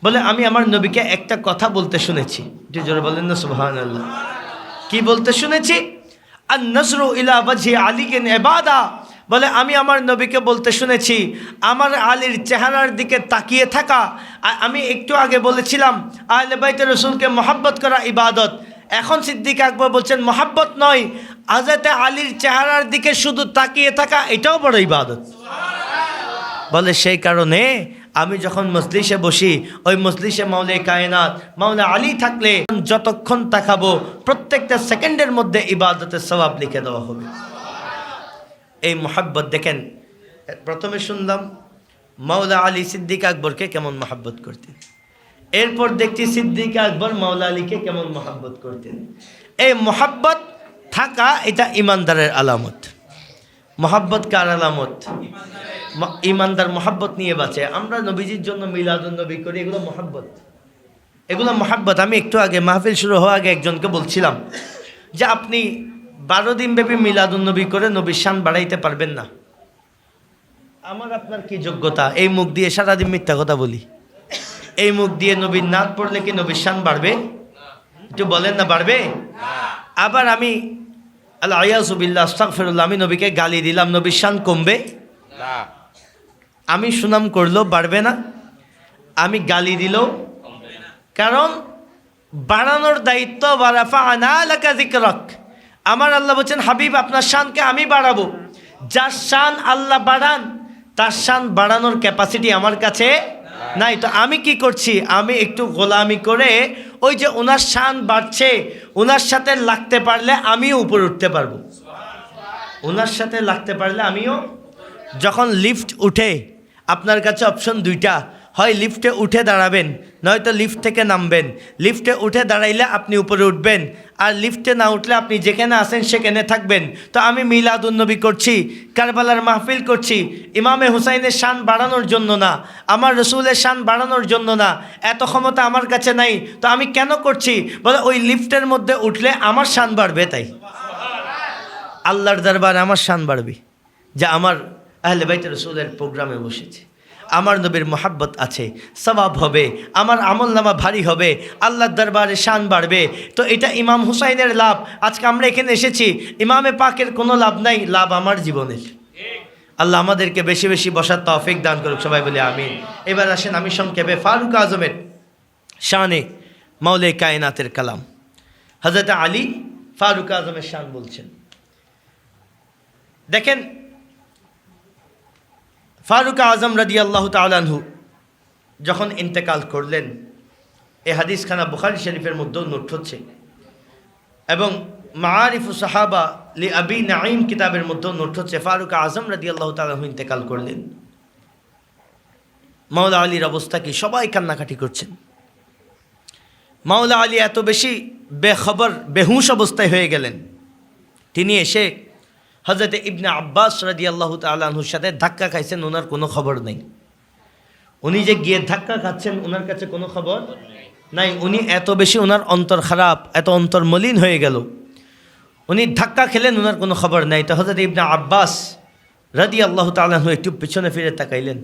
বলে আমি আমার নবীকে একটা কথা বলতে শুনেছি। যে জোরে বলেন না সুবহানাল্লাহ। কি বলতে শুনেছি? আন নজরু ইলা ওয়াজহি আলীন ইবাদা, বলে আমি আমার নবীকে বলতে শুনেছি আমার আলীর চেহারার দিকে তাকিয়ে থাকা। আমি একটু আগে বলেছিলাম আহলে বাইতে রাসূলকে মহব্বত করা ইবাদত। এখন সিদ্দিক আকবর বলছেন মহব্বত নয়, হযরতে আলীর চেহারার দিকে শুধু তাকিয়ে থাকা এটাও বড় ইবাদত। বলে সেই কারণে আমি যখন মজলিসে বসি, ওই মজলিসে মাওলায়ে কায়নাত মাওলা আলী থাকলে যতক্ষণ তাকাবো প্রত্যেকটা সেকেন্ডের মধ্যে ইবাদতের সওয়াব লিখে দেওয়া হবে। এই মোহাব্বত দেখেন, প্রথমে শুনলাম মাওলা আলী সিদ্দিক আকবরকে কেমন মোহাব্বত করতেন, এরপর দেখছি সিদ্দিক আকবর মাওলা আলীকে কেমন মোহাব্বত করতেন। এই মোহাব্বত থাকা এটা ইমানদারের আলামত। মোহাব্বত কার আলামত? ইমানদার মোহাব্বত নিয়ে বাঁচে। আমরা নবীজির জন্য মিলাদুন নবী করি, এগুলো মোহাব্বত, এগুলো মোহাব্বত। আমি একটু আগে মাহফিল শুরু হওয়ার আগে একজনকে বলছিলাম যে আপনি 12 দিন ব্যাপী মিলাদুন নবী করে নবীর শান বাড়াইতে পারবেন না। আমার আপনার কি যোগ্যতা? এই মুখ দিয়ে সারাদিন মিথ্যা কথা বলি, এই মুখ দিয়ে নবীর নাত পড়লে কি নবীর শান বাড়বে? একটু বলেন না বাড়বে? আবার আমি আল্লাহ ইয়াযু বিল্লাহ আস্তাগফিরুল্লাহ, আমি নবীকে গালি দিলাম, নবীর শান কমবে? আমি সুনাম করলেও বাড়বে না, আমি গালি দিলেও, কারণ বাড়ানোর দায়িত্ব ওয়ারাফা'না লাকা যিকরাক। আমার আল্লাহ বলছেন হাবিব আপনার শানকে আমি বাড়াবো। যার শান আল্লাহ বাড়ান তার শান বাড়ানোর ক্যাপাসিটি আমার কাছে নাই। তো আমি কি করছি? আমি একটু গোলামি করে ওই যে ওনার শান বাড়ছে, ওনার সাথে লাগতে পারলে আমিও উপরে উঠতে পারবো। ওনার সাথে লাগতে পারলে আমিও, যখন লিফট উঠে আপনার কাছে অপশন দুইটা, হয় লিফটে উঠে দাঁড়াবেন নয়তো লিফট থেকে নামবেন। লিফটে উঠে দাঁড়াইলে আপনি উপরে উঠবেন, আর লিফটে না উঠলে আপনি যেখানে আছেন সেখানে থাকবেন। তো আমি মিলাদুন নবী করছি, কারবালার মাহফিল করছি, ইমামে হুসাইনের শান বাড়ানোর জন্য না, আমার রসুলের শান বাড়ানোর জন্য না, এত ক্ষমতা আমার কাছে নাই। তো আমি কেন করছি? বলে ওই লিফটের মধ্যে উঠলে আমার শান বাড়বে, তাই আল্লাহর দরবারে আমার শান বাড়বে। যে আমার আহলে বাইত রাসূলের প্রোগ্রামে বসেছে, আমার নবীর মোহাব্বত আছে, সওয়াব হবে, আমার আমলনামা ভারী হবে, আল্লাহর দরবারে শান বাড়বে। তো এটা ইমাম হুসাইনের লাভ। আজকে আমরা এখানে এসেছি, ইমামে পাকের কোনো লাভ নাই, লাভ আমার জীবনের। আল্লাহ আমাদেরকে বেশি বেশি বসার তৌফিক দান করুক, সবাই বলি আমিন। এবার আসেন আমি সংক্ষেপে ফারুক আজমের শানে মাওলায়ে কায়নাতের কালাম হযরত আলী ফারুক আজমের শান বলছেন। দেখেন ফারুক আজম রাদিয়াল্লাহু তাআলা আনহু যখন ইন্তেকাল করলেন, এই হাদিসখানা বুখারী শরীফের মধ্যেও নোট হচ্ছে এবং মাআরিফু সাহাবা লি আবি নাঈম কিতাবের মধ্যেও নোট হচ্ছে। ফারুক আজম রাদিয়াল্লাহু তাআলা আনহু ইন্তেকাল করলেন, মাওলা আলীর অবস্থা কি? সবাই কান্নাকাটি করছেন। মাওলা আলী এত বেশি বেখবর বেহুশ অবস্থায় হয়ে গেলেন, তিনি এসে হযরত ইবনে আব্বাস রাদিয়াল্লাহু তাআলা আনহুর সাথে ধাক্কা খাইছেন, ওনার কোনো খবর নেই। উনি যে গিয়ে ধাক্কা খাচ্ছেন ওনার কাছে কোনো খবর নাই। উনি এত বেশি, ওনার অন্তর খারাপ, এত অন্তর মলিন হয়ে গেল, উনি ধাক্কা খেলেন, ওনার কোনো খবর নাই। তো হযরত ইবনে আব্বাস রাদিয়াল্লাহু তাআলা আনহু একটু পিছনে ফিরে তাকাইলেন,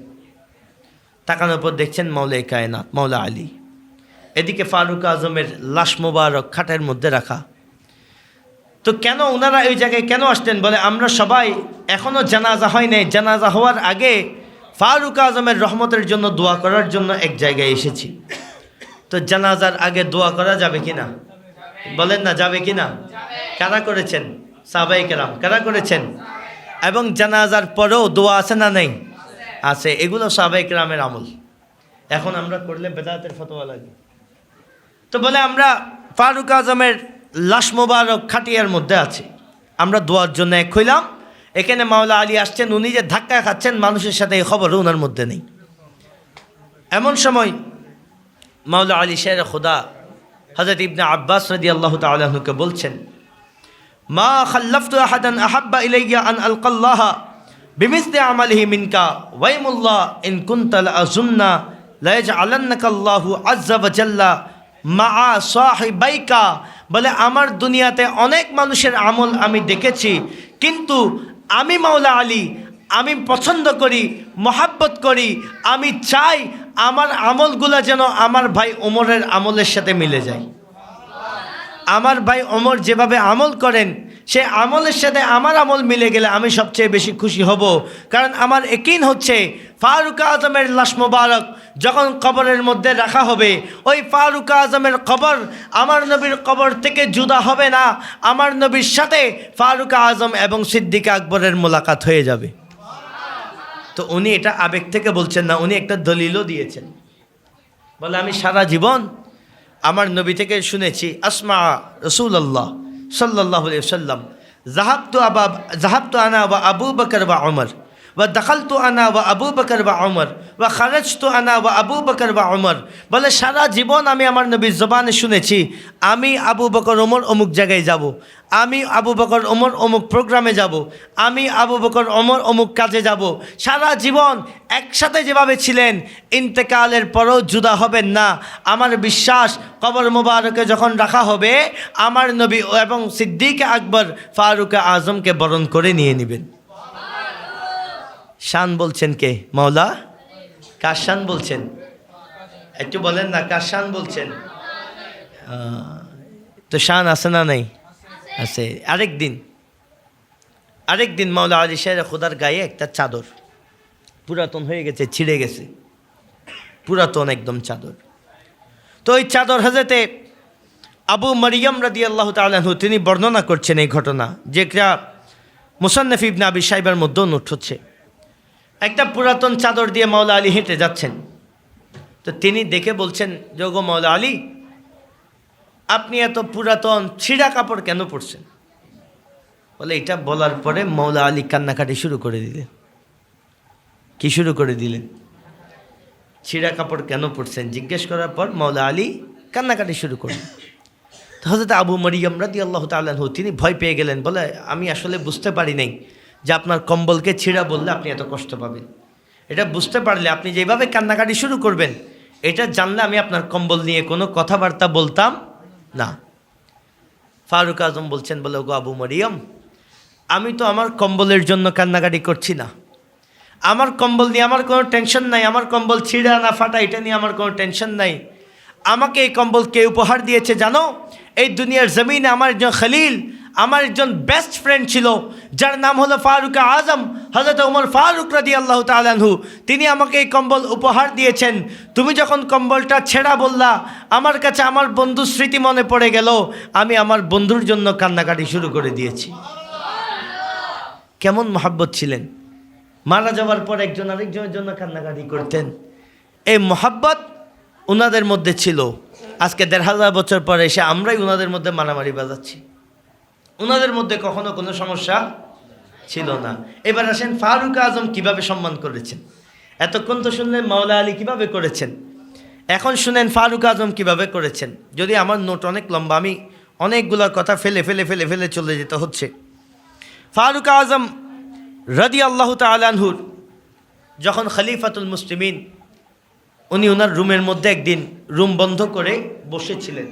তাকানোর পর দেখছেন মাওলায়ে কায়নাত মাওলা আলী, এদিকে ফারুক আজমের লাশ মোবারক খাটের মধ্যে রাখা। তো কেন ওনারা ওই জায়গায় কেন আসতেন? বলে আমরা সবাই, এখনও জানাজা হয় নাই, জানাজা হওয়ার আগে ফারুক আজমের রহমতের জন্য দোয়া করার জন্য এক জায়গায় এসেছি। তো জানাজার আগে দোয়া করা যাবে কিনা? বলেন না, যাবে কিনা? কারা করেছেন? সাহাবায়ে কেরাম। কারা করেছেন? এবং জানাজার পরেও দোয়া আছে না নাই? আছে। এগুলো সাহাবায়ে কেরামের আমল। এখন আমরা করলে বেদাতের ফতোয়া লাগে। তো বলে আমরা ফারুক আজমের লাশ মোবারক খাটিয়ার মধ্যে আছে, আমরা দোয়ার জন্য এক হইলাম। এখানে মাওলা আলী আসছেন, উনি যে ধাক্কা খাচ্ছেন মানুষের সাথে, এই খবরও ওনার মধ্যে নেই। এমন সময় মাওলা আলী শের খুদা হযরত ইবনে আব্বাস রাদিয়াল্লাহু তাআলা আনহুকে বলছেন, মা খাল্লাফতু আহাদান আহাব্বা ইলাইয়া আন আলকাল্লাহা বিমিসলি আমালিহি মিনকা ওয়াইমুল্লাহ ইন কুনতা লাআযুন্না লা ইয়াজআলান্নাকা আল্লাহু আযজা ওয়া জাল্লা মা সাহিবাইকা। বলে আমার দুনিয়াতে অনেক মানুষের আমল আমি দেখেছি, কিন্তু আমি মাওলা আলী আমি পছন্দ করি, মহাব্বত করি, আমি চাই আমার আমলগুলো যেন আমার ভাই ওমরের আমলের সাথে মিলে যায়। আমার ভাই ওমর যেভাবে আমল করেন সে আমলের সাথে আমার আমল মিলে গেলে আমি সবচেয়ে বেশি খুশি হব। কারণ আমার ইয়াকিন হচ্ছে ফারুক আজমের লাশ মোবারক যখন কবরের মধ্যে রাখা হবে, ওই ফারুক আজমের কবর আমার নবীর কবর থেকে জুদা হবে না, আমার নবীর সাথে ফারুক আজম এবং সিদ্দিক আকবরের মোলাকাত হয়ে যাবে। তো উনি এটা আবেগ থেকে বলছেন না, উনি একটা দলিলও দিয়েছেন। বলে আমি সারা জীবন আমার নবী থেকে শুনেছি, আসমা রাসূলুল্লাহ সাল্লাল্লাহু আলাইহি ওয়াসাল্লাম যাহাবতু আনা ওয়া আবু বকর ওয়া উমর ওয়া দাখালতু আনা ওয়া আবু বকর ওয়া উমর ওয়া খারাজতু আনা ওয়া আবু বকর ওয়া উমর। বলে সারা জীবন আমি আমার নবীর জবানে শুনেছি আমি আবু বকর ওমর অমুক জায়গায় যাব, আমি আবু বকর ওমর অমুক প্রোগ্রামে যাব, আমি আবু বকর ওমর অমুক কাজে যাব। সারা জীবন একসাথে যেভাবে ছিলেন, ইন্তেকালের পরও জুদা হবেন না। আমার বিশ্বাস কবর মোবারকে যখন রাখা হবে আমার নবী এবং সিদ্দিক আকবর ফারুক আজমকে বরণ করে নিয়ে নেবেন। শান বলছেন কে? মাওলা। কার শান বলছেন? একটু বলেন না, কার শান বলছেন? তো শান আছে না নাই? আছে। আরেকদিন মাওলা আলী শাহ খুদার গায়ে একটা চাদর পুরাতন হয়ে গেছে, ছিঁড়ে গেছে, পুরাতন একদম চাদর। তো ওই চাদর হযরতে আবু মারিয়াম রাদিয়াল্লাহু তাআলা আনহু তিনি বর্ণনা করছেন এই ঘটনা, যেটা মুসান্নাফ ইবনে আবি শাইবার মধ্যেও নোট হচ্ছে। একটা পুরাতন চাদর দিয়ে মাওলা আলী হেঁটে যাচ্ছেন, তো তিনি দেখে বলছেন, যোগো মাওলা আলী আপনি এত পুরাতন ছিঁড়া কাপড় কেন পরছেন? বলে এটা বলার পরে মাওলা আলী কান্নাকাটি শুরু করে দিলেন। কি শুরু করে দিলেন? ছিঁড়া কাপড় কেন পরছেন জিজ্ঞেস করার পর মাওলা আলী কান্নাকাটি শুরু করলেন। তো হযরত আবু মারিয়াম রাদিয়াল্লাহু তাআলা আনহু তিনি ভয় পেয়ে গেলেন। বলে আমি আসলে বুঝতে পারি নাই যে আপনার কম্বলকে ছিঁড়া বললে আপনি এত কষ্ট পাবেন। এটা বুঝতে পারলে আপনি যেভাবে কান্নাকাটি শুরু করবেন, এটা জানলে আমি আপনার কম্বল নিয়ে কোনো কথাবার্তা বলতাম না। ফারুক আজম বলছেন, বলে গো আবু মারিয়াম আমি তো আমার কম্বলের জন্য কান্নাকাটি করছি না, আমার কম্বল নিয়ে আমার কোনো টেনশন নাই, আমার কম্বল ছিঁড়া না ফাটা এটা নিয়ে আমার কোনো টেনশন নাই। আমাকে এই কম্বল কে উপহার দিয়েছে জানো? এই দুনিয়ার জমিনে আমার একজন খলিল, আমার একজন বেস্ট ফ্রেন্ড ছিল যার নাম হলো ফারুক আজম, হযরত ওমর ফারুক রাদিয়াল্লাহু তাআলা আনহু, তিনি আমাকে এই কম্বল উপহার দিয়েছেন। তুমি যখন কম্বলটা ছেঁড়া বললা আমার কাছে আমার বন্ধুর স্মৃতি মনে পড়ে গেল, আমি আমার বন্ধুর জন্য কান্নাকাটি শুরু করে দিয়েছি। কেমন মহাব্বত ছিলেন! মারা যাওয়ার পর একজন আরেকজনের জন্য কান্নাকাটি করতেন। এই মহাব্বত ওনাদের মধ্যে ছিল। আজকে ১৫০০ বছর পরে এসে আমরাই ওনাদের মধ্যে মারামারি বাজাচ্ছি। ওনাদের মধ্যে কখনো কোনো সমস্যা ছিল না। এবার আসেন ফারুক আজম কিভাবে সম্মান করেছেন। এতক্ষণ তো শুনলেন মাওলা আলী কিভাবে করেছেন, এখন শুনেন ফারুক আজম কিভাবে করেছেন। যদি আমার নোট অনেক লম্বা, আমি অনেকগুলো কথা ফেলে ফেলে ফেলে ফেলে চলে যেতে হচ্ছে। ফারুক আজম রাদিয়াল্লাহু তাআলা আনহুর যখন খলিফাতুল মুসলিমিন, উনি ওনার রুমের মধ্যে একদিন রুম বন্ধ করে বসেছিলেন।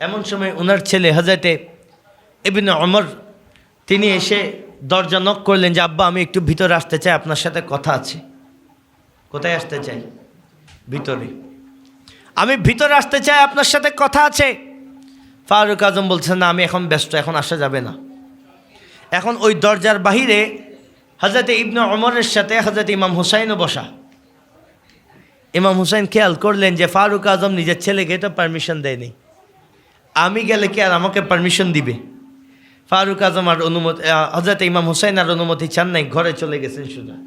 এমন সময় ওনার ছেলে হযরতে ইবনে ওমর তিনি এসে দরজা নক করলেন যে আব্বা আমি একটু ভিতরে আসতে চাই, আপনার সাথে কথা আছে। কোথায় আসতে চাই? ভিতরে। আমি ভিতরে আসতে চাই, আপনার সাথে কথা আছে। ফারুক আজম বলছেন না আমি এখন ব্যস্ত, এখন আসা যাবে না। এখন ওই দরজার বাহিরে হযরতে ইবনে ওমরের সাথে হযরতে ইমাম হুসাইনও বসা। ইমাম হুসাইন খেয়াল করলেন যে ফারুক আজম নিজের ছেলেকে তো পারমিশন দেয়নি, আমি গেলে কি আর আমাকে পারমিশন দিবে? ফারুক আজম আর অনুমতি, হযরতে ইমাম হুসাইন আর অনুমতি চান নাই, ঘরে চলে গেছেন সোজা।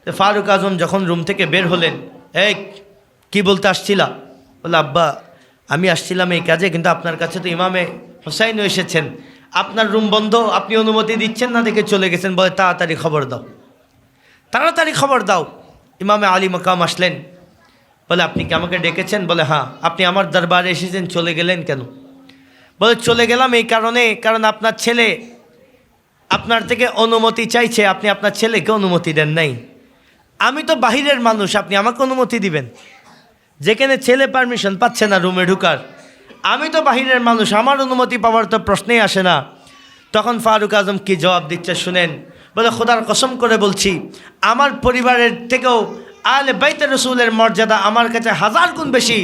তো ফারুক আজম যখন রুম থেকে বের হলেন, এই কি বলতে আসছিলা? বলে আব্বা আমি আসছিলাম এই কাজে, কিন্তু আপনার কাছে তো ইমামে হুসাইনও এসেছেন, আপনার রুম বন্ধ, আপনি অনুমতি দিচ্ছেন না দেখে চলে গেছেন। বলে তাড়াতাড়ি খবর দাও, তাড়াতাড়ি খবর দাও। ইমামে আলী মাকাম আসলেন। বলে আপনি কি আমাকে ডেকেছেন? বলে হ্যাঁ। আপনি আমার দরবারে এসেছেন, চলে গেলেন কেন? বলে চলে গেলাম এই কারণ আপনার ছেলে আপনার থেকে অনুমতি চাইছে, আপনি আপনার ছেলেকে অনুমতি দেন নাই। আমি তো বাহিরের মানুষ, আপনি আমাকে অনুমতি দিবেন? যেখানে ছেলে পারমিশন পাচ্ছে না রুমে ঢুকার, আমি তো বাহিরের মানুষ, আমার অনুমতি পাওয়ার তো প্রশ্নেই আসে না। তখন ফারুক আজম কি জবাব দিচ্ছে শুনেন। বলে খোদার কসম করে বলছি, আমার পরিবারের থেকেও আহলে বাইতে রসুলের মর্যাদা আমার কাছে 1000 গুণ বেশি।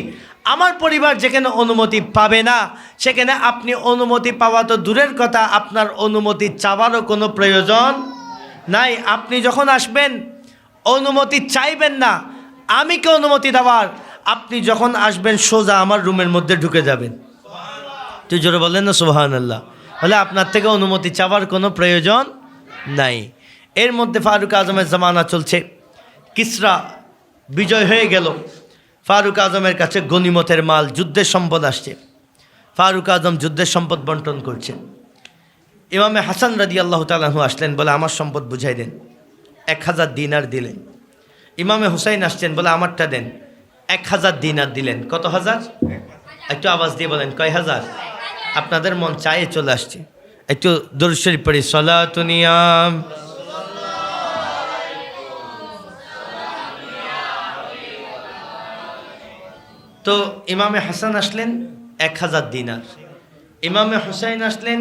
আমার পরিবার যেখানে অনুমতি পাবে না, সেখানে আপনি অনুমতি পাওয়া তো দূরের কথা, আপনার অনুমতি চাওয়ারও কোনো প্রয়োজন নাই। আপনি যখন আসবেন অনুমতি চাইবেন না, আমি কে অনুমতি দেওয়ার? আপনি যখন আসবেন সোজা আমার রুমের মধ্যে ঢুকে যাবেন। তুই জোরে বলেন না সুবহানাল্লাহ। হলে আপনার থেকে অনুমতি চাওয়ার কোনো প্রয়োজন নাই। এর মধ্যে ফারুক আজমের জামানা চলছে, কিসরা বিজয় হয়ে গেল। ফারুক আজমের কাছে গনিমতের মাল, যুদ্ধের সম্পদ আসছে। ফারুক আজম যুদ্ধের সম্পদ বন্টন করছেন। ইমামে হাসান রাদিয়াল্লাহু তাআলা আনহু আসলেন, বলে আমার সম্পদ বুঝাই দেন। 1000 দিনার দিলেন। ইমামে হুসাইন আসছেন, বলে আমারটা দেন। 1000 দিনার দিলেন। কত হাজার? একটু আওয়াজ দিয়ে বলেন, কয় হাজার? আপনাদের মন চায়ে চলে আসছে। একটু দরুদ শরীফ পড়ি, সালাতুন ইয়া। তো ইমামে হাসান আসলেন 1000 দিনার, ইমামে হুসাইন আসলেন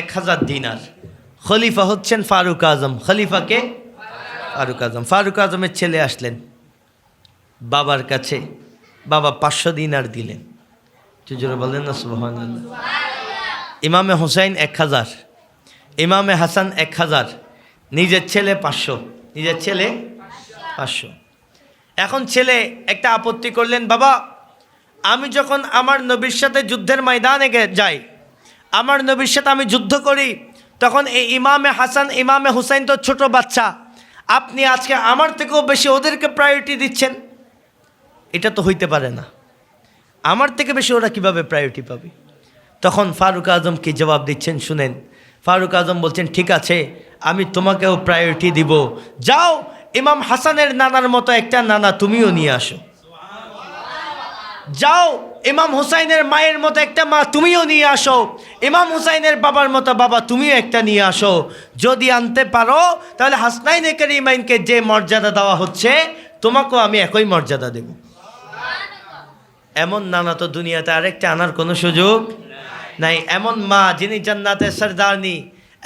1000 দিনার। খলিফা হচ্ছেন ফারুক আজম। খলিফাকে ফারুক আজম। ফারুক আজমের ছেলে আসলেন বাবার কাছে, বাবা 500 দিনার দিলেন। জোরে বলেন না সুবহানাল্লাহ। ইমামে হুসাইন 1000, ইমামে হাসান 1000, নিজের ছেলে 500, নিজের ছেলে 500। এখন ছেলে একটা আপত্তি করলেন, বাবা আমি যখন আমার নবীর সাথে যুদ্ধের ময়দানে যাই, আমার নবীর সাথে আমি যুদ্ধ করি, তখন এই ইমামে হাসান ইমামে হুসাইন তো ছোট বাচ্চা, আপনি আজকে আমার থেকেও বেশি ওদেরকে প্রায়োরিটি দিচ্ছেন। এটা তো হইতে পারে না, আমার থেকে বেশি ওরা কিভাবে প্রায়োরিটি পাবে? তখন ফারুক আজম কি জবাব দিচ্ছেন শুনেন। ফারুক আজম বলছেন, ঠিক আছে আমি তোমাকেও প্রায়োরিটি দিব, যাও ইমাম হাসানের নানার মতো একটা নানা তুমিও নিয়ে আসো, যাও ইমাম হুসাইনের মায়ের মতো একটা মা তুমিও নিয়ে আসো, ইমাম হুসাইনের বাবার মতো বাবা তুমিও একটা নিয়ে আসো। যদি আনতে পারো তাহলে হাসনাইনে কারিমাইনকে যে মর্যাদা দেওয়া হচ্ছে তোমাকেও আমি একই মর্যাদা দেব। এমন নানা তো দুনিয়াতে আরেকটা আনার কোনো সুযোগ নাই। এমন মা যিনি জান্নাতের সরদারনি,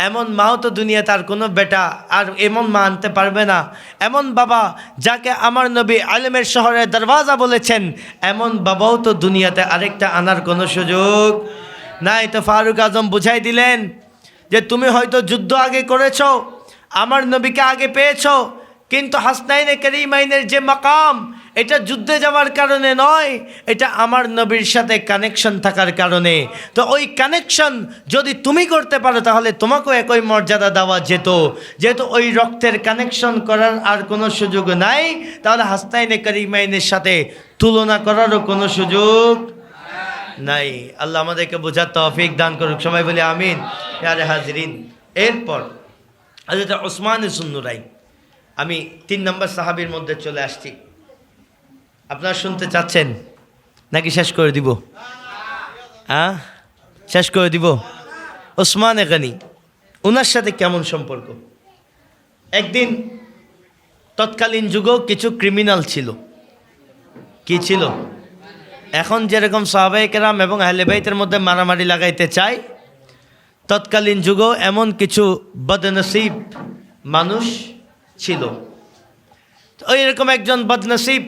এমন মাও তো দুনিয়াতে আর কোনো বেটা আর এমন মা আনতে পারবে না। এমন বাবা যাকে আমার নবী আলেমের শহরের দরওয়াজা বলেছেন, এমন বাবাও তো দুনিয়াতে আরেকটা আনার কোনো সুযোগ নাই। তো ফারুক আজম বুঝাই দিলেন যে তুমি হয়তো যুদ্ধ আগে করেছো, আমার নবীকে আগে পেয়েছো, কিন্তু হাসনাইনে কারিমাইনের যে মাকাম, এটা যুদ্ধে যাওয়ার কারণে নয়, এটা আমার নবীর সাথে কানেকশন থাকার কারণে। তো ওই কানেকশন যদি তুমি করতে পারো তাহলে তোমাকেও একই মর্যাদা দেওয়া যেত। যেহেতু ওই রক্তের কানেকশন করার আর কোনো সুযোগ নাই, তাহলে হাসনাইনে কারিমাইনের সাথে তুলনা করারও কোনো সুযোগ নাই। আল্লাহ আমাদেরকে বোঝার তৌফিক দান করুক, সবাই বলি আমিন। ইয়ারে হাজরিন, এরপর হযরত ওসমান যুন্নুরাইন, আমি 3 নম্বর সাহাবীর মধ্যে চলে আসছি। আপনারা শুনতে চাচ্ছেন নাকি শেষ করে দিব? হ্যাঁ, শেষ করে দিব। ওসমান গনি, ওনার সাথে কেমন সম্পর্ক? একদিন তৎকালীন যুগেও কিছু ক্রিমিনাল ছিল। কি ছিল? এখন যেরকম সাহাবায়ে কেরাম এবং আহলে বাইতের মধ্যে মারামারি লাগাইতে চায়, তৎকালীন যুগেও এমন কিছু বদনসিব মানুষ ছিল। ওই রকম একজন বদনসিব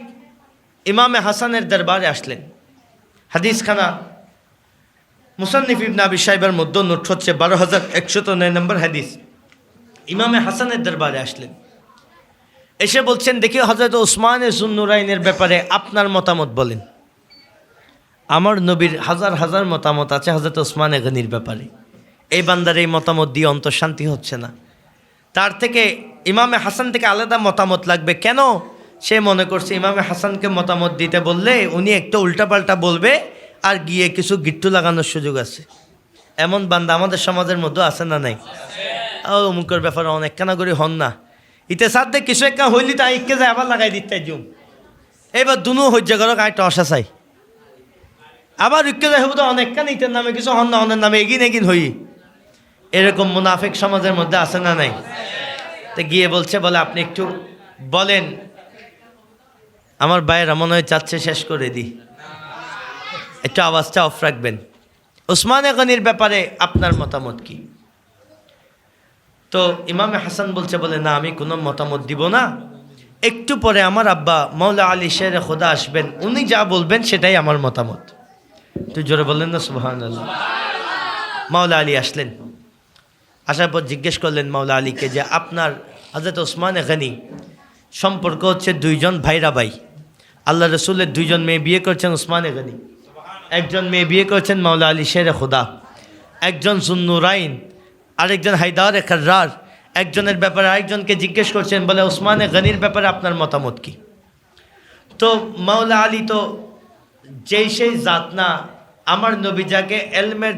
ইমামে হাসানের দরবারে আসলেন। হাদিসখানা মুসান্নিফ ইবনে আবি শাইবার মধ্যে নোট হচ্ছে 12109 নম্বর হাদিস। ইমামে হাসানের দরবারে আসলেন, এসে বলছেন, দেখি হযরত ওসমান যুন্নুরাইনের ব্যাপারে আপনার মতামত বলেন। আমার নবীর হাজার হাজার মতামত আছে হযরত ওসমান গনির ব্যাপারে, এই বান্দার এই মতামত দিয়ে অন্তর শান্তি হচ্ছে না। তার থেকে ইমামে হাসান থেকে আলাদা মতামত লাগবে। কেন? সে মনে করছে ইমামে হাসানকে মতামত দিতে বললে উনি একটা উল্টাপাল্টা বলবে আর গিয়ে কিছু গিট্টু লাগানোর সুযোগ আছে। এমন বান্দা আমাদের সমাজের মধ্যে আছে না নাই? অমুকের ব্যাপারে অনেক কানা করে হন না, ইতে সাথে কিছু একটা হইলি তা ইকে যায় আবার লাগাই দিতে জুম, এবার দুনু হজ্জা করো আরেকটা অসা চাই। আবার ঐক্য যাই হবো তো অনেকখান ইতের নামে কিছু হন না অনের নামে এগিন হই, এরকম মুনাফিক সমাজের মধ্যে আছে না নাই? তো গিয়ে বলছে, বলে আপনি একটু বলেন, আমার ভাইয়েরা মনে হয় চাচ্ছে শেষ করে দিই, একটু আওয়াজটা অফ রাখবেন। ওসমান গনির ব্যাপারে আপনার মতামত কি? তো ইমামে হাসান বলছে, বলে না আমি কোনো মতামত দিব না, একটু পরে আমার আব্বা মাওলা আলী শের খোদা আসবেন, উনি যা বলবেন সেটাই আমার মতামত। তুই জোরে বললেন না সুবহানাল্লাহ? মাওলা আলী আসলেন, আসার পর জিজ্ঞেস করলেন মাওলা আলীকে যে আপনার হযরত ওসমান গনি সম্পর্ক হচ্ছে দুইজন ভাইরা ভাই, আল্লাহ রসুলের দুইজন মেয়ে বিয়ে করছেন ওসমান গনি, একজন মেয়ে বিয়ে করছেন মাওলা আলী শের খোদা, একজন জুন্নুরাইন আরেকজন হায়দার কার্রার, একজনের ব্যাপারে আরেকজনকে জিজ্ঞেস করছেন, বলে ওসমান গনির ব্যাপারে আপনার মতামত কি? তো মাওলা আলী তো যেই সেই জাত না, আমার নবী যাকে এলমের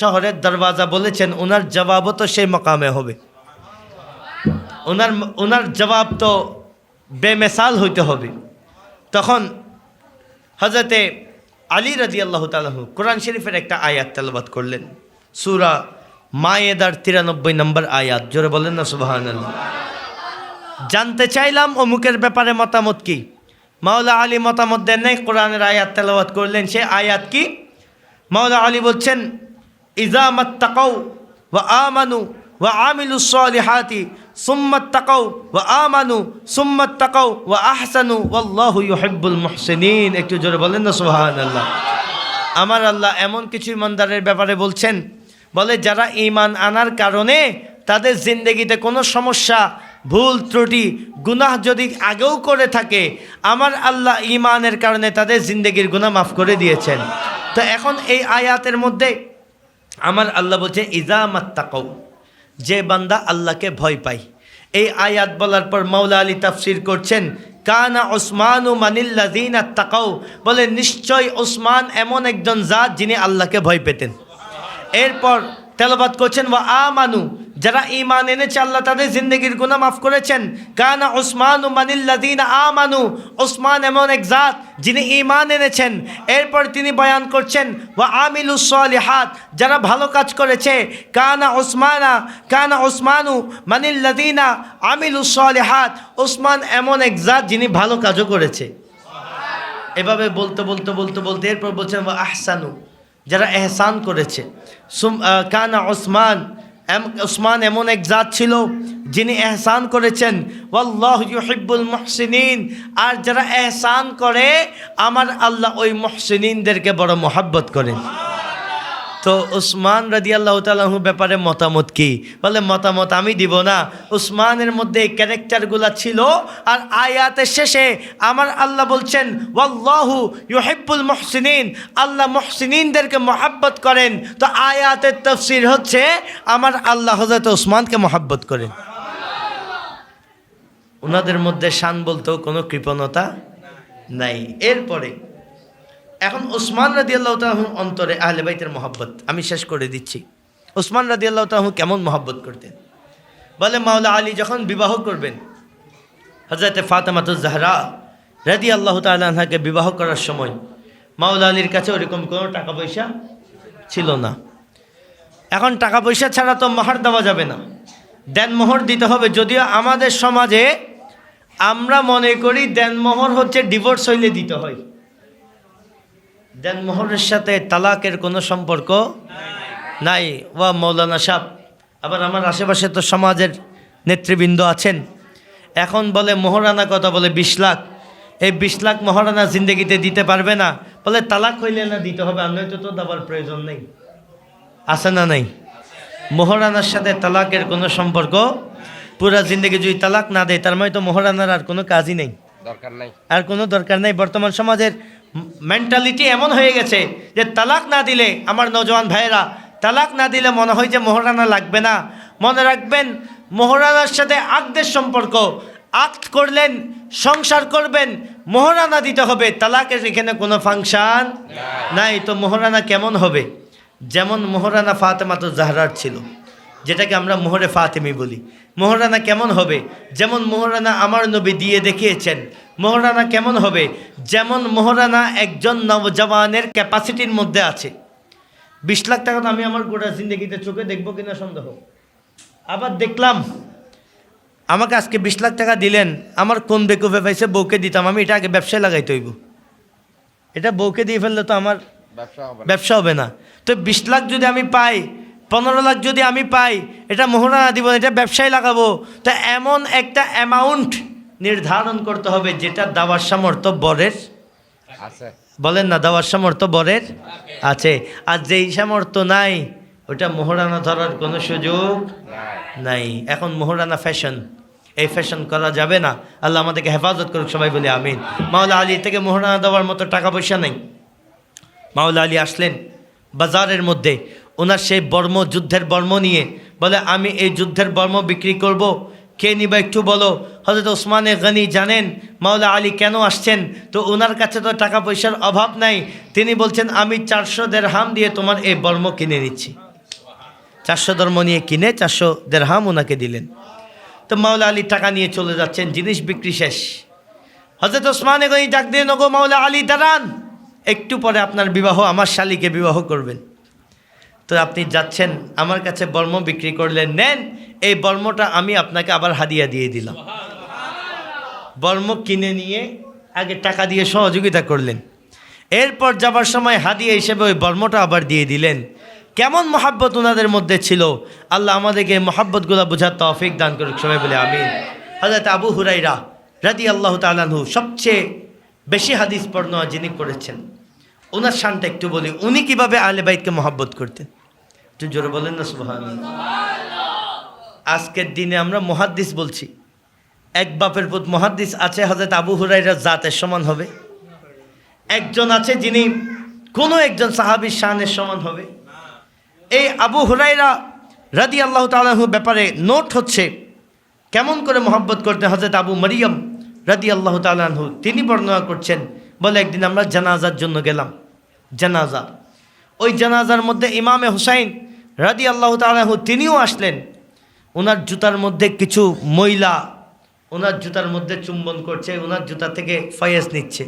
শহরের দরওয়াজা বলেছেন ওনার জবাবও তো সেই মকামে হবে, ওনার জবাব তো বেমিসাল হইতে হবে। তখন হযরতে আলী রাদিয়াল্লাহু তাআলা কোরআন শরীফের একটা আয়াত তেলাওয়াত করলেন, সূরা মায়েদার 93 নম্বর আয়াত। জোরে বলেন না সুবহানাল্লাহ? জানতে চাইলাম অমুকের ব্যাপারে মতামত কি, মাওলা আলী মতামত দেন নাই, কোরআনের আয়াত তেলাওয়াত করলেন। সে আয়াত কি? মাওলা আলী বলছেন, ইযা মাত্তাকাউ ওয়া আমানু ওয়া আমিলুস সালিহাতি সুম্মাত্তাকাউ ওয়া আমানু সুম্মাত্তাকাউ ওয়া আহসানু ওয়াল্লাহু ইউহিব্বুল মুহসিনিন। একটু জোরে বলেন না সুবহানাল্লাহ? আমার আল্লাহ এমন কিছু ইমানদারের ব্যাপারে বলছেন, বলে যারা ঈমান আনার কারণে তাদের জিন্দেগিতে কোনো সমস্যা, ভুল ত্রুটি, গুনাহ যদি আগেও করে থাকে, আমার আল্লাহ ঈমানের কারণে তাদের জিন্দেগির গুনাহ মাফ করে দিয়েছেন। তো এখন এই আয়াতের মধ্যে আমার আল্লাহ বলছে ইযা মাত্তাকাউ, যে বান্দা আল্লাহকে ভয় পায়। এই আয়াত বলার পর মাওলা আলী তাফসির করছেন, কানা উসমানু মানিল্লাযিনা তাকাউ, বলে নিশ্চয় ওসমান এমন একজন জাত যিনি আল্লাহকে ভয় পেতেন। এরপর তেলাওয়াত করছেন ওয়া আমানু, যারা ঈমান এনেছে আল্লাহ তাদের জিন্দেগির গুনাহ মাফ করেছেন। কানা উসমানু মানিল্লাযিনা আমানু, ওসমান এমন এক জাত যিনি ঈমান এনেছেন। এরপর তিনি বয়ান করছেন ওয়া আমিলুস সালিহাত, যারা ভালো কাজ করেছে। কানা উসমানু মানিল্লাযিনা আমিলুস সালিহাত, ওসমান এমন এক জাত যিনি ভালো কাজও করেছে। এভাবে বলতে বলতে বলতে বলতে এরপর বলছেন ওয়া আহসানু, যারা এহসান করেছে। কানা ওসমান এমন এক জাত ছিল যিনি এহসান করেছেন। ওয়াল্লাহু ইউহিব্বুল মুহসিনিন, আর যারা এহসান করে আমার আল্লাহ ওই মুহসিনিনদেরকে বড় মহব্বত করেন। তো ওসমান রাদিয়াল্লাহু তাআলা ব্যাপারে মতামত কি? বলে মতামত আমি দিব না, ওসমানের মধ্যে এই ক্যারেক্টারগুলো ছিল। আর আয়াতের শেষে আমার আল্লাহ বলছেন ওয়াল্লাহু ইউহিব্বুল মুহসিনিন, আল্লাহ মুহসিনিনদেরকে মহব্বত করেন। তো আয়াতের তাফসীর হচ্ছে আমার আল্লাহ হযরত ওসমানকে মহব্বত করেন। ওনাদের মধ্যে শান বলতেও কোনো কৃপণতা নাই। এরপরে এখন ওসমান রাদিয়াল্লাহু তাআলা অন্তরে আহলে বাইতের মহব্বত আমি শেষ করে দিচ্ছি। ওসমান রাদিয়াল্লাহু তাআলা কেমন মহব্বত করতেন? বলে মাওলা আলী যখন বিবাহ করবেন, হযরতে ফাতেমাতুজ জাহরা রাদিয়াল্লাহু তাআলা আনহাকে বিবাহ করার সময় মাওলা আলীর কাছে ওরকম কোনো টাকা পয়সা ছিল না। এখন টাকা পয়সা ছাড়া তো মোহর দেওয়া যাবে না, দেনমোহর দিতে হবে। যদিও আমাদের সমাজে আমরা মনে করি দেনমোহর হচ্ছে ডিভোর্স হইলে দিতে হয়, দেনমোহরের সাথে তালাকের কোনো সম্পর্ক নাই। ওয়া মৌলানা সাহেব, আবার আমার আশেপাশে তো সমাজের নেতৃবৃন্দ আছেন, এখন বলে মোহরানা কথা বলে 20 লাখ, এই 20 লাখ মোহরানা জিন্দগিতে দিতে পারবে না, বলে তালাক হইলে না দিতে হবে, আর নয়তো তো দেওয়ার প্রয়োজন নেই। আছে না নাই? মোহরানার সাথে তালাকের কোনো সম্পর্ক, পুরা জিন্দগি যদি তালাক না দেয় তার মানে তো মোহরানার আর কোনো কাজই নেই, দরকার নাই, আর কোনো দরকার নেই। বর্তমান সমাজের মেন্টালিটি এমন হয়ে গেছে যে তালাক না দিলে, আমার নওজোয়ান ভাইয়েরা, তালাক না দিলে মনে হয় যে মোহরানা লাগবে না। মনে রাখবেন, মোহরানার সাথে আকদের সম্পর্ক, আক্ত করলেন, সংসার করবেন, মোহরানা দিতে হবে। তালাকের এখানে কোনো ফাংশন নাই। তো মোহরানা কেমন হবে? যেমন মোহরানা ফাতেমাতুজ জাহরার ছিল, যেটাকে আমরা মোহরে ফাতেমি বলি। মোহরানা কেমন হবে? যেমন মোহরানা আমার নবী দিয়ে দেখিয়েছেন। মোহরানা কেমন হবে? যেমন মোহরানা একজন নওজওয়ানের ক্যাপাসিটির মধ্যে আছে। 20 লাখ টাকা তো আমি আমার গোটা জিন্দগিতে চোখে দেখবো কিনা সন্দেহ। আবার দেখলাম আমাকে আজকে 20 লাখ টাকা দিলেন, আমার কোন বেকুফে পাইছে বউকে দিতাম, আমি এটা আগে ব্যবসায় লাগাইতে হইব। এটা বউকে দিয়ে ফেললে তো আমার ব্যবসা হবে না। তো 20 লাখ যদি আমি পাই, 15 লাখ যদি আমি পাই, এটা মোহরানা দিব, এটা ব্যবসায় লাগাবো। তো এমন একটা অ্যামাউন্ট নির্ধারণ করতে হবে যেটা দেওয়ার সামর্থ্য বরের আছে। বলেন না, দেওয়ার সামর্থ্য বরের আছে। আর যেই সামর্থ্য নাই ওটা মোহরানা ধরার কোনো সুযোগ নাই। এখন মোহরানা ফ্যাশন, এই ফ্যাশন করা যাবে না। আল্লাহ আমাদেরকে হেফাজত করুক, সবাই বলি আমিন। মাওলা আলী থেকে মোহরানা দেওয়ার মতো টাকা পয়সা নেই। মাওলা আলী আসলেন বাজারের মধ্যে, ওনার সেই বর্ম, যুদ্ধের বর্ম নিয়ে বলে, আমি এই যুদ্ধের বর্ম বিক্রি করব, কে নিবা একটু বলো। হযরত ওসমানে গনি জানেন মাওলা আলী কেন আসছেন, তো ওনার কাছে তো টাকা পয়সার অভাব নাই। তিনি বলছেন, আমি 400 দিরহাম দিয়ে তোমার এই বর্ম কিনে নিচ্ছি। 400 দিরহাম নিয়ে কিনে 400 দিরহাম ওনাকে দিলেন। তো মাওলা আলী টাকা নিয়ে চলে যাচ্ছেন, জিনিস বিক্রি শেষ। হযরত ওসমানে গনি ডাক দিয়ে, নগো মাওলা আলী দাঁড়ান, একটু পরে আপনার বিবাহ, আমার শালীকে বিবাহ করবেন। তো আপনি যাচ্ছেন, আমার কাছে বর্ম বিক্রি করলেন, নেন এই বর্মটা আমি আপনাকে আবার হাদিয়া দিয়ে দিলাম। বর্ম কিনে নিয়ে আগে টাকা দিয়ে সহযোগিতা করলেন, এরপর যাবার সময় হাদিয়া হিসেবে ওই বর্মটা আবার দিয়ে দিলেন। কেমন মহাব্বত ওনাদের মধ্যে ছিল! আল্লাহ আমাদেরকে মহাব্বতগুলো বোঝার তৌফিক দান করুক, সবাই বলে আমিন। হযরত আবু হুরায়রা রাদিয়াল্লাহু তাআলা আনহু সবচেয়ে বেশি হাদিস বর্ণনা যিনি করেছেন, ওনার শানটা একটু বলি। উনি কিভাবে আহলে বাইতকে মহব্বত করতেন, একটু জোরে বলেন না সুবহানাল্লাহ। আজকের দিনে আমরা মুহাদ্দিস বলছি, এক বাপের পুত মুহাদ্দিস আছে হযরত আবু হুরায়রা জাতের সমান হবে, একজন আছে যিনি কোনো একজন সাহাবীর শানের সমান হবে। এই আবু হুরায়রা রাদিয়াল্লাহু তাআলা আনহু ব্যাপারে নোট হচ্ছে কেমন করে মহব্বত করতেন। হযরত আবু মারিয়াম রাদিয়াল্লাহু তাআলা আনহু তিনি বর্ণনা করছেন, বলে একদিন আমরা জানাজার জন্য গেলাম। জানাজা, ওই জানাজার মধ্যে ইমামে হুসাইন রাদিয়াল্লাহু তাআলা আনহু তিনিও আসলেন। ওনার জুতার মধ্যে কিছু ময়লা, ওনার জুতার মধ্যে চুম্বন করছে, ওনার জুতা থেকে ফায়াজ নিচ্ছে।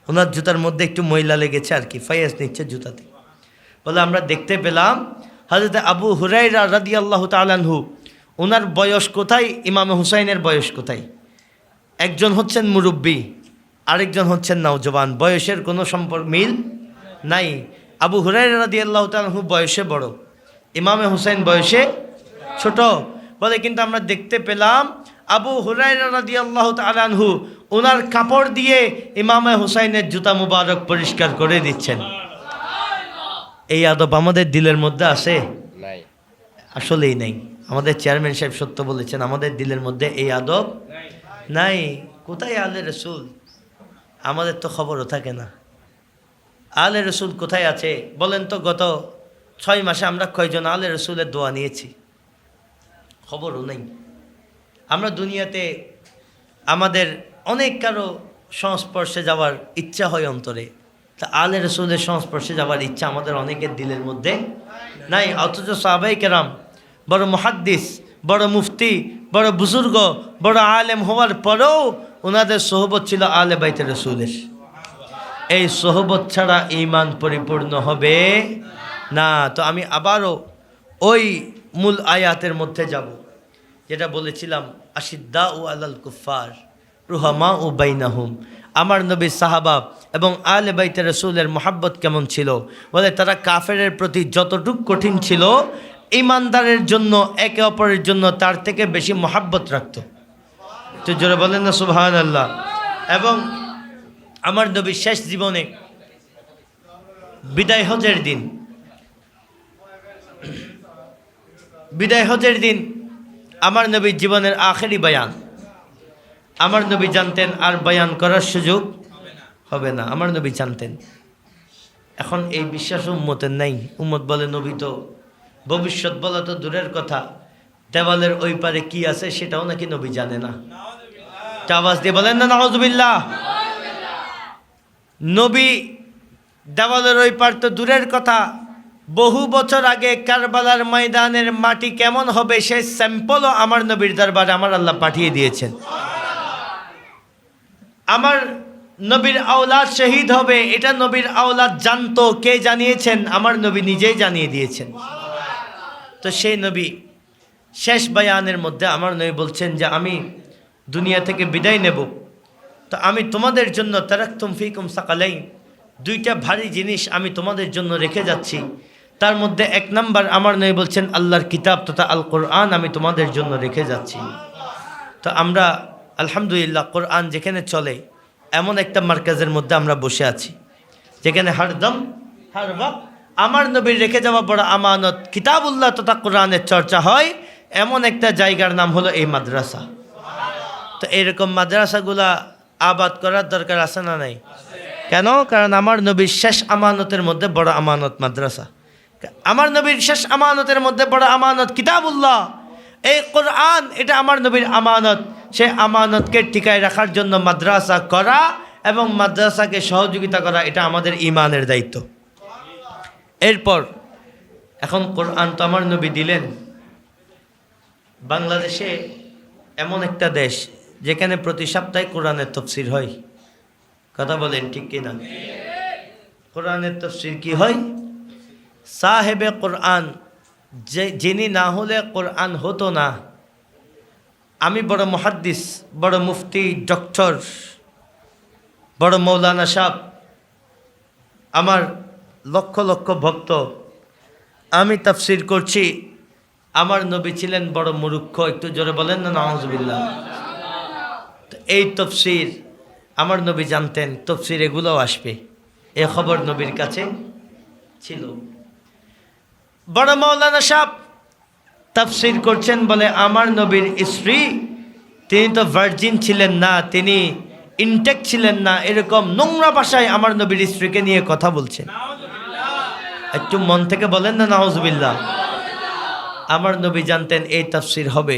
ওনার জুতার মধ্যে একটু ময়লা লেগেছে আর কি, ফায়াজ নিচ্ছে জুতাতে। বলে আমরা দেখতে পেলাম হযরত আবু হুরায়রা রাদিয়াল্লাহু তাআলা আনহু, ওনার বয়স কোথায়, ইমামে হুসাইনের বয়স কোথায়। একজন হচ্ছেন মুরব্বী, আরেকজন হচ্ছেন নওজওয়ান, বয়সের কোনো সম্পর্ক মিল নাই। আবু হুরায়রা রাদিয়াল্লাহু তাআলা আনহু বয়সে বড়, ইমামে হুসাইন বয়সে ছোট। বলে কিন্তু আমরা দেখতে পেলাম আবু হুরায়রা রাদিয়াল্লাহু তাআলা আনহু ওনার কাপড় দিয়ে ইমামে হুসাইনের জুতা মুবারক পরিষ্কার করে দিচ্ছেন। এই আদব আমাদের দিলের মধ্যে আছে? আসলেই নাই। আমাদের চেয়ারম্যান সাহেব সত্য বলেছেন, আমাদের দিলের মধ্যে এই আদব নাই। কোথায় আলে রসুল? আমাদের তো খবরও থাকে না আলে রসুল কোথায় আছে। বলেন তো গত 6 মাসে আমরা কয়জন আলে রসুলের দোয়া নিয়েছি? খবরও নেই। আমরা দুনিয়াতে আমাদের অনেক কারো সংস্পর্শে যাওয়ার ইচ্ছা হয় অন্তরে, তা আলে রসুলের সংস্পর্শে যাওয়ার ইচ্ছা আমাদের অনেকের দিলের মধ্যে নাই। অথচ সাহাবায়ে কেরাম বড় মুহাদ্দিস, বড় মুফতি, বড় বুজুর্গ, বড় আলেম হওয়ার পরেও ওনাদের সোহবত ছিল আলে বাইতে রসুলের। এই সোহবত ছাড়া ঈমান পরিপূর্ণ হবে না। তো আমি আবারও ওই মূল আয়াতের মধ্যে যাব, যেটা বলেছিলাম, আশিদ্দাউ আলাল কুফার রুহামাউ বাইনাহুম। আমার নবী সাহাবা এবং আলে বাইতে রসুলের মহাব্বত কেমন ছিল? বলে তারা কাফেরের প্রতি যতটুক কঠিন ছিল, ইমানদারের জন্য একে অপরের জন্য তার থেকে বেশি মহাব্বত রাখত। তো জোরে বলেন না সুবহানাল্লাহ। এবং আমার নবী শেষ জীবনে বিদায় হজের দিন আমার নবীর জীবনের আখেরি বয়ান, আমার নবী জানতেন আর বয়ান করার সুযোগ হবে না। আমার নবী জানতেন। এখন এই বিশ্বাস উম্মতের নাই। উম্মত বলে নবী তো ভবিষ্যৎ বলা তো দূরের কথা, দেওয়ালের ওই পারে কি আছে সেটাও নাকি নবী জানে না। আওয়াজ দিয়ে বলেন না নাউযুবিল্লাহ। নবী দেওয়ালের ওই পার তো দূরের কথা, বহু বছর আগে কারবালার ময়দানের মাটি কেমন হবে সেই স্যাম্পলও আমার নবীর দরবারে আমার আল্লাহ পাঠিয়ে দিয়েছেন। আমার নবীর আওলাদ শহীদ হবে এটা নবীর আওলাদ জানতো, কে জানিয়েছেন? আমার নবী নিজেই জানিয়ে দিয়েছেন। তো সেই নবী শেষ বয়ানের মধ্যে আমার নবী বলছেন যে আমি দুনিয়া থেকে বিদায় নেব, তো আমি তোমাদের জন্য তারাকতুম ফিকুম সাকালাইন, দুইটা ভারী জিনিস আমি তোমাদের জন্য রেখে যাচ্ছি। তার মধ্যে এক নাম্বার আমার নবী বলছেন আল্লাহর কিতাব তথা আল কোরআন আমি তোমাদের জন্য রেখে যাচ্ছি। তো আমরা আলহামদুলিল্লাহ কোরআন যেখানে চলে এমন একটা মার্কাজের মধ্যে আমরা বসে আছি যেখানে হরদম হর ওয়াক্ত আমার নবীর রেখে যাওয়া বড় আমানত কিতাবুল্লাহ তথা কোরআনের চর্চা হয়, এমন একটা জায়গার নাম হলো এই মাদ্রাসা। তো এরকম মাদ্রাসাগুলা আবাদ করার দরকার আছে না নাই? কেন? কারণ আমার নবীর শেষ আমানতের মধ্যে বড় আমানত মাদ্রাসা। আমার নবীর শেষ আমানতের মধ্যে বড় আমানত কিতাবুল্লাহ, এই কোরআন, এটা আমার নবীর আমানত। সেই আমানতকে টিকায় রাখার জন্য মাদ্রাসা করা এবং মাদ্রাসাকে সহযোগিতা করা এটা আমাদের ঈমানের দায়িত্ব। এরপর এখন কোরআন তো আমার নবী দিলেন। বাংলাদেশে এমন একটা দেশ যেখানে প্রতি সপ্তাহে কোরআনের তাফসীর হয়। কথা বলেন ঠিক কিনা? কোরআনের তাফসীর কি হয়? সাহেবে কোরআন যিনি না হলে কোরআন হতো না। আমি বড় মুহাদ্দিস, বড় মুফতি, ডক্টর, বড় মৌলানা সাহেব, আমার লক্ষ লক্ষ ভক্ত, আমি তাফসীর করছি। আমার নবী ছিলেন বড় মূর্খ, একটু জোরে বলেন না নাউজুবিল্লাহ। এই তাফসীর আমার নবী জানতেন, তাফসীর এগুলোও আসবে, এ খবর নবীর কাছে ছিল। বড় মৌলানা সাহেব তাফসীর করছেন, বলে আমার নবীর স্ত্রী তিনি তো ভার্জিন ছিলেন না, তিনি ইনটেক ছিলেন না, এরকম নোংরা ভাষায় আমার নবীর স্ত্রীকে নিয়ে কথা বলছেন। একটু মন থেকে বলেন না নাউজুবিল্লাহ। আমার নবী জানতেন এই তাফসীর হবে।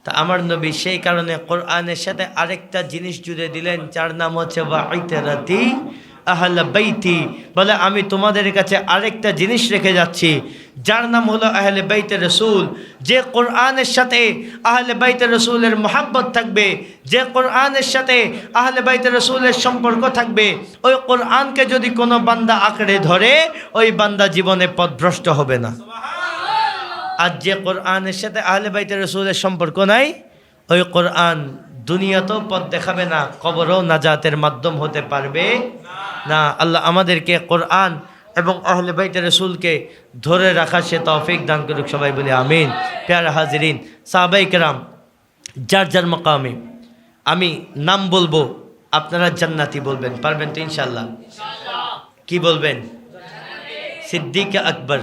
তা আমার নবী সেই কারণে কোরআনের সাথে আরেকটা জিনিস জুড়ে দিলেন, যার নাম হচ্ছে ওয়াইতারাতি আহলে বাইতি। বলে আমি তোমাদের কাছে আরেকটা জিনিস রেখে যাচ্ছি, যার নাম হলো আহলে বাইতে রসুল। যে কোরআনের সাথে আহলে বাইতে রসুলের মহাব্বত থাকবে, যে কোরআনের সাথে আহলে বাইতে রসুলের সম্পর্ক থাকবে, ওই কোরআনকে যদি কোনো বান্দা আঁকড়ে ধরে ওই বান্দা জীবনে পথভ্রষ্ট হবে না। আর যে কোরআনের সাথে আহলে বাইতে রসুলের সম্পর্ক নাই, ওই কোরআন দুনিয়াতেও পথ দেখাবে না, কবরও নাজাতের মাধ্যম হতে পারবে না। আল্লাহ আমাদেরকে কোরআন এবং আহলে বাইতে রসুলকে ধরে রাখার সে তৌফিক দান করুক, সবাই বলি আমিন। প্যারা হাজিরিন, সাহাবায়ে কেরাম যার যার মাকামে আমি নাম বলবো, আপনারা জান্নাতি বলবেন, পারবেন তো ইনশাল্লাহ? কি বলবেন? সিদ্দিক আকবর,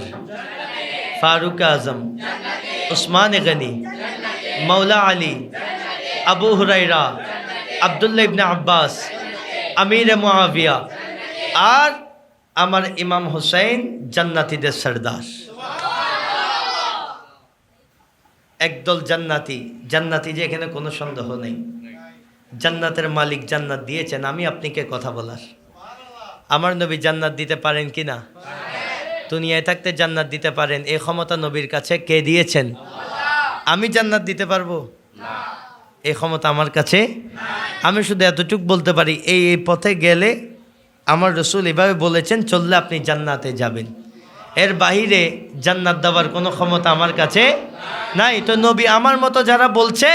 ফারুক আজম, উসমান গনি, মৌলা আলী, আবু হুরাইরা, আব্দুল্লাহ ইবনে আব্বাস, আমির মুআবিয়া, আর আমার ইমাম হুসাইন জান্নাতীদের সরদার। একদল জান্নাতি, জান্নাতি যে এখানে কোনো সন্দেহ নেই। জান্নাতের মালিক জান্নাত দিয়েছেন, আমি আপনাকে কথা বলার। আমার নবী জান্নাত দিতে পারেন কি না? দুনিয়ায় থাকতে জান্নাত দিতে পারেন, এই ক্ষমতা নবীর কাছে কে দিয়েছেন? আমি জান্নাত দিতে পারবো? এই ক্ষমতা আমার কাছে। আমি শুধু এতটুকু বলতে পারি, এই পথে গেলে আমার রসুল এভাবে বলেছেন, চললে আপনি জান্নাতে যাবেন। এর বাহিরে জান্নাত দেওয়ার কোনো ক্ষমতা আমার কাছে নাই। তো নবী আমার মতো যারা বলছে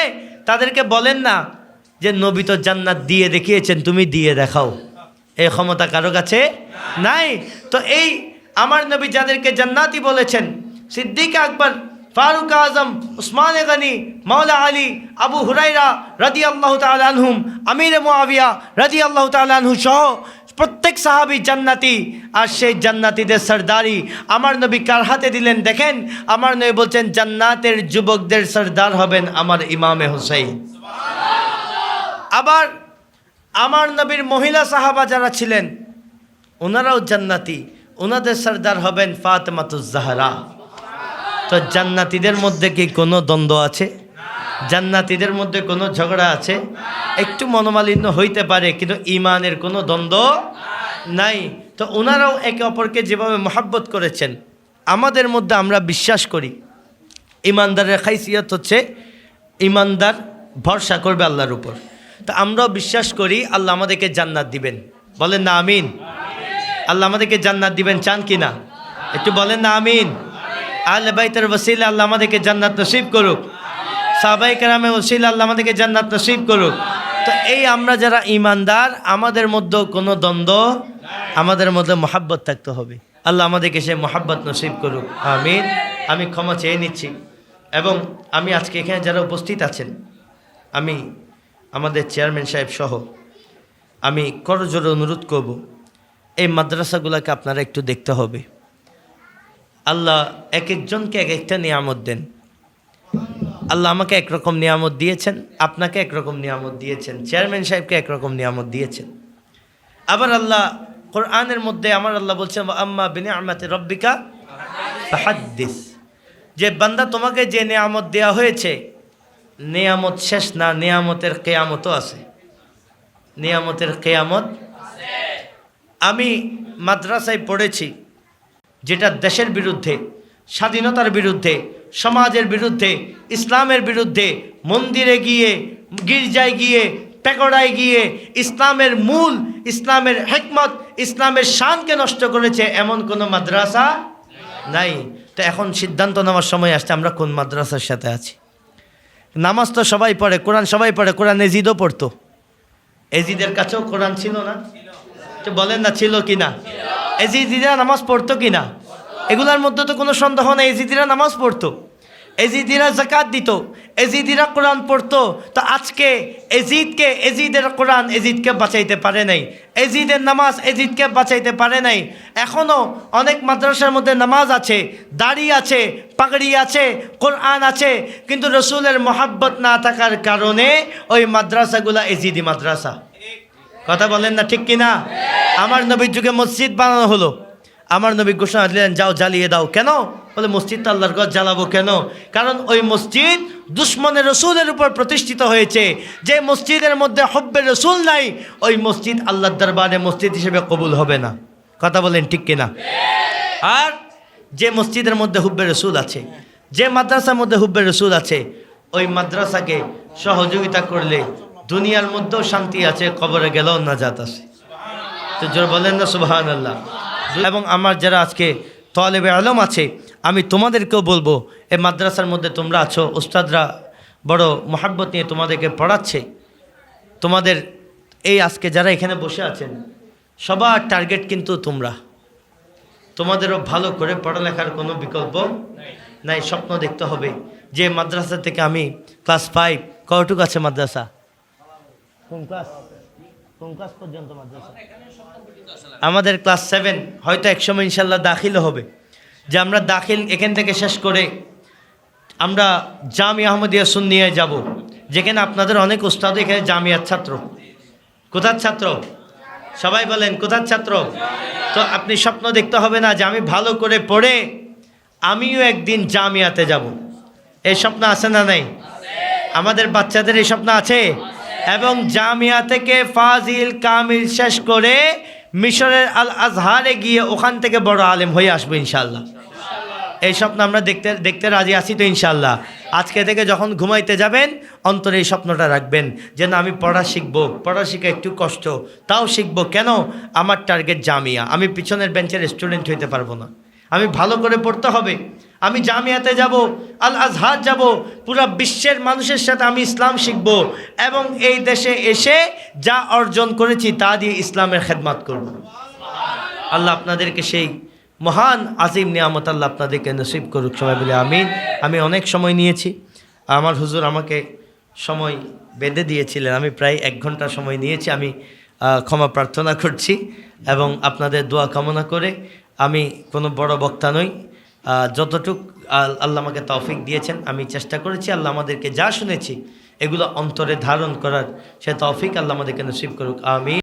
তাদেরকে বলেন না যে নবী তো জান্নাত দিয়ে দেখিয়েছেন, তুমি দিয়ে দেখাও। এই ক্ষমতা কারো কাছে নাই। তো এই আমার নবী যাদেরকে জান্নাতি বলেছেন, সিদ্দিক আকবর, ফারুক আজম, উসমান গনি, মৌলা আলী, আবু হুরাইরা রাদিয়াল্লাহু তাআলা আনহুম, আমির মুআবিয়া রাদিয়াল্লাহু তাআলা আনহু সহ প্রত্যেক সাহাবী জান্নাতি। আর সেই জান্নাতীদের সরদারি আমার নবী কার হাতে দিলেন দেখেন? আমার নবী বলছেন জান্নাতের যুবকদের সরদার হবেন আমার ইমামে হুসাইন। আবার আমার নবীর মহিলা সাহাবা যারা ছিলেন ওনারাও জান্নাতি, ওনাদের সরদার হবেন ফাতেমাতুজ জাহরা। তো জান্নাতীদের মধ্যে কি কোনো দ্বন্দ্ব আছে? জান্নাতীদের মধ্যে কোনো ঝগড়া আছে? একটু মনোমালিন্য হইতে পারে, কিন্তু ইমানের কোনো দ্বন্দ্ব নাই। তো ওনারাও একে অপরকে যেভাবে মহাব্বত করেছেন, আমাদের মধ্যে আমরা বিশ্বাস করি ইমানদারের খাইসিয়ত হচ্ছে ইমানদার ভরসা করবে আল্লাহর উপর। তো আমরাও বিশ্বাস করি আল্লাহ আমাদেরকে জান্নাত দিবেন। বলেন না আমিন। আল্লাহ আমাদেরকে জান্নাত দিবেন, চান কি না? একটু বলেন না আমিন। আহলে বাইতের ওসিলা আল্লাহ আমাদেরকে জান্নাত নসিব করুক। সাহাবায়ে কেরামের ওসিলা আল্লাহ আমাদেরকে জান্নাত নসিব করুক। তো এই আমরা যারা ইমানদার, আমাদের মধ্যে কোনো দ্বন্দ্ব, আমাদের মধ্যে মহাব্বত থাকতে হবে। আল্লাহ আমাদেরকে সে মহাব্বত নসিব করুক, আমিন। আমি ক্ষমা চেয়ে নিচ্ছি। এবং আমি আজকে এখানে যারা উপস্থিত আছেন, আমি আমাদের চেয়ারম্যান সাহেব সহ আমি করজোরে অনুরোধ করব, এই মাদ্রাসাগুলোকে আপনারা একটু দেখতে হবে। আল্লাহ এক একজনকে এক একটা নিয়ামত দেন। আল্লাহ আমাকে একরকম নিয়ামত দিয়েছেন, আপনাকে একরকম নিয়ামত দিয়েছেন, চেয়ারম্যান সাহেবকে একরকম নিয়ামত দিয়েছেন। আবার আল্লাহ কোরআনের মধ্যে আমার আল্লাহ বলছেন আম্মা বিনিআমাতি রাব্বিকা ফাহাদ্দিস, যে বান্দা তোমাকে যে নিয়ামত দেয়া হয়েছে, নিয়ামত শেষ না, নিয়ামতের কিয়ামতও আছে। নিয়ামতের কিয়ামত। আমি মাদ্রাসায় পড়েছি, যেটা দেশের বিরুদ্ধে, স্বাধীনতার বিরুদ্ধে, সমাজের বিরুদ্ধে, ইসলামের বিরুদ্ধে, মন্দিরে গিয়ে, গির্জায় গিয়ে, পেকড়ায় গিয়ে ইসলামের মূল, ইসলামের হিকমত, ইসলামের শানকে নষ্ট করেছে, এমন কোনো মাদ্রাসা নাই। তো এখন সিদ্ধান্ত নেওয়ার সময় আসছে আমরা কোন মাদ্রাসার সাথে আছি। নামাজ তো সবাই পড়ে, কোরআন সবাই পড়ে, কোরআন এজিদও পড়তো। এজিদের কাছেও কোরআন ছিল না? তো বলেন না ছিল কি না? এজিদিরা নামাজ পড়তো কি না? এগুলোর মধ্যে তো কোনো সন্দেহ নেই, এজিদিরা নামাজ পড়তো, এজিদিরা যাকাত দিত, এজিদিরা কোরআন পড়তো। তো আজকে এজিদকে, এজিদের কোরআন এজিদকে বাঁচাইতে পারে নাই, এজিদের নামাজ এজিদকে বাঁচাইতে পারে নাই। এখনও অনেক মাদ্রাসার মধ্যে নামাজ আছে, দাড়ি আছে, পাগড়ি আছে, কোরআন আছে, কিন্তু রসুলের মহাব্বত না থাকার কারণে ওই মাদ্রাসাগুলা এজিদি মাদ্রাসা। কথা বলেন না ঠিক কিনা? আমার নবীর যুগে মসজিদ বানানো হলো, আমার নবী ঘোষণা দিলেন যাও জ্বালিয়ে দাও। কেন? বলে মসজিদ তো আল্লাহর ঘর, জ্বালাবো কেন? কারণ ওই মসজিদ দুশ্মনের রসুলের উপর প্রতিষ্ঠিত হয়েছে। যে মসজিদের মধ্যে হব্বে রসুল নাই, ওই মসজিদ আল্লাহর দরবারে মসজিদ হিসেবে কবুল হবে না। কথা বলেন ঠিক কিনা? আর যে মসজিদের মধ্যে হুব্বে রসুল আছে, যে মাদ্রাসার মধ্যে হুব্বে রসুল আছে, ওই মাদ্রাসাকে সহযোগিতা করলে দুনিয়ার মধ্যেও শান্তি আছে, কবরে গেলেও নাজাত আছে। তো জোর বলেন না সুবহানাল্লাহ। এবং আমার যারা আজকে তালেবে আলম আছে, আমি তোমাদেরকেও বলবো, এই মাদ্রাসার মধ্যে তোমরা আছো, উস্তাদরা বড় মহাব্বত নিয়ে তোমাদেরকে পড়াচ্ছে। তোমাদের এই আজকে যারা এখানে বসে আছেন, সবার টার্গেট কিন্তু তোমরা, তোমাদেরও ভালো করে পড়ালেখার কোনো বিকল্প নাই। স্বপ্ন দেখতে হবে যে মাদ্রাসা থেকে আমি ক্লাস 5, কতটুকু আছে মাদ্রাসা? কোন ক্লাস পর্যন্ত মাদ্রাসা? আমাদের ক্লাস 7, হয়তো একসময় ইনশাল্লাহ দাখিল হবে, যে আমরা দাখিল এখান থেকে শেষ করে আমরা জামিয়া আহমদিয়া সুন্নিয়ায় যাব, যেখানে আপনাদের অনেক উস্তাদ এখানে জামিয়ার ছাত্র। কোথার ছাত্র? সবাই বলেন কোথার ছাত্র? তো আপনি স্বপ্ন দেখতে হবে না যে আমি ভালো করে পড়ে আমিও একদিন জামিয়াতে যাব। এই স্বপ্ন আছে না নাই? আমাদের বাচ্চাদের এই স্বপ্ন আছে। এবং জামিয়া থেকে ফাজিল কামিল শেষ করে মিশরের আল আজহারে গিয়ে ওখান থেকে বড় আলেম হয়ে আসবো ইনশাল্লাহ। এই স্বপ্ন আমরা দেখতে রাজি আছি তো ইনশাল্লাহ। আজকে থেকে যখন ঘুমাইতে যাবেন অন্তরে এই স্বপ্নটা রাখবেন যে না, আমি পড়া শিখবো, পড়া শিখা একটু কষ্ট, তাও শিখবো। কেন? আমার টার্গেট জামিয়া। আমি পিছনের বেঞ্চের স্টুডেন্ট হইতে পারবো না, আমি ভালো করে পড়তে হবে। আমি জামিয়াতে যাব, আল আজহার যাব, পুরো বিশ্বের মানুষের সাথে আমি ইসলাম শিখব এবং এই দেশে এসে যা অর্জন করেছি তা দিয়ে ইসলামের খেদমত করব। আল্লাহ আপনাদেরকে সেই মহান আজিম নিয়ামত আল্লাহ আপনাদেরকে নসিব করুক, সবাই বলে আমিন। আমি অনেক সময় নিয়েছি, আমার হুজুর আমাকে সময় বেঁধে দিয়েছিলেন, আমি প্রায় 1 ঘন্টা সময় নিয়েছি। আমি ক্ষমা প্রার্থনা করছি এবং আপনাদের দোয়া কামনা করে, আমি কোনো বড় বক্তা নই, যতটুক আল্লাহ আমাকে তৌফিক দিয়েছেন আমি চেষ্টা করেছি। আল্লাহ আমাদেরকে যা শুনেছি এগুলো অন্তরে ধারণ করার সে তৌফিক আল্লাহ আমাদেরকে নসিব করুক, আমিন।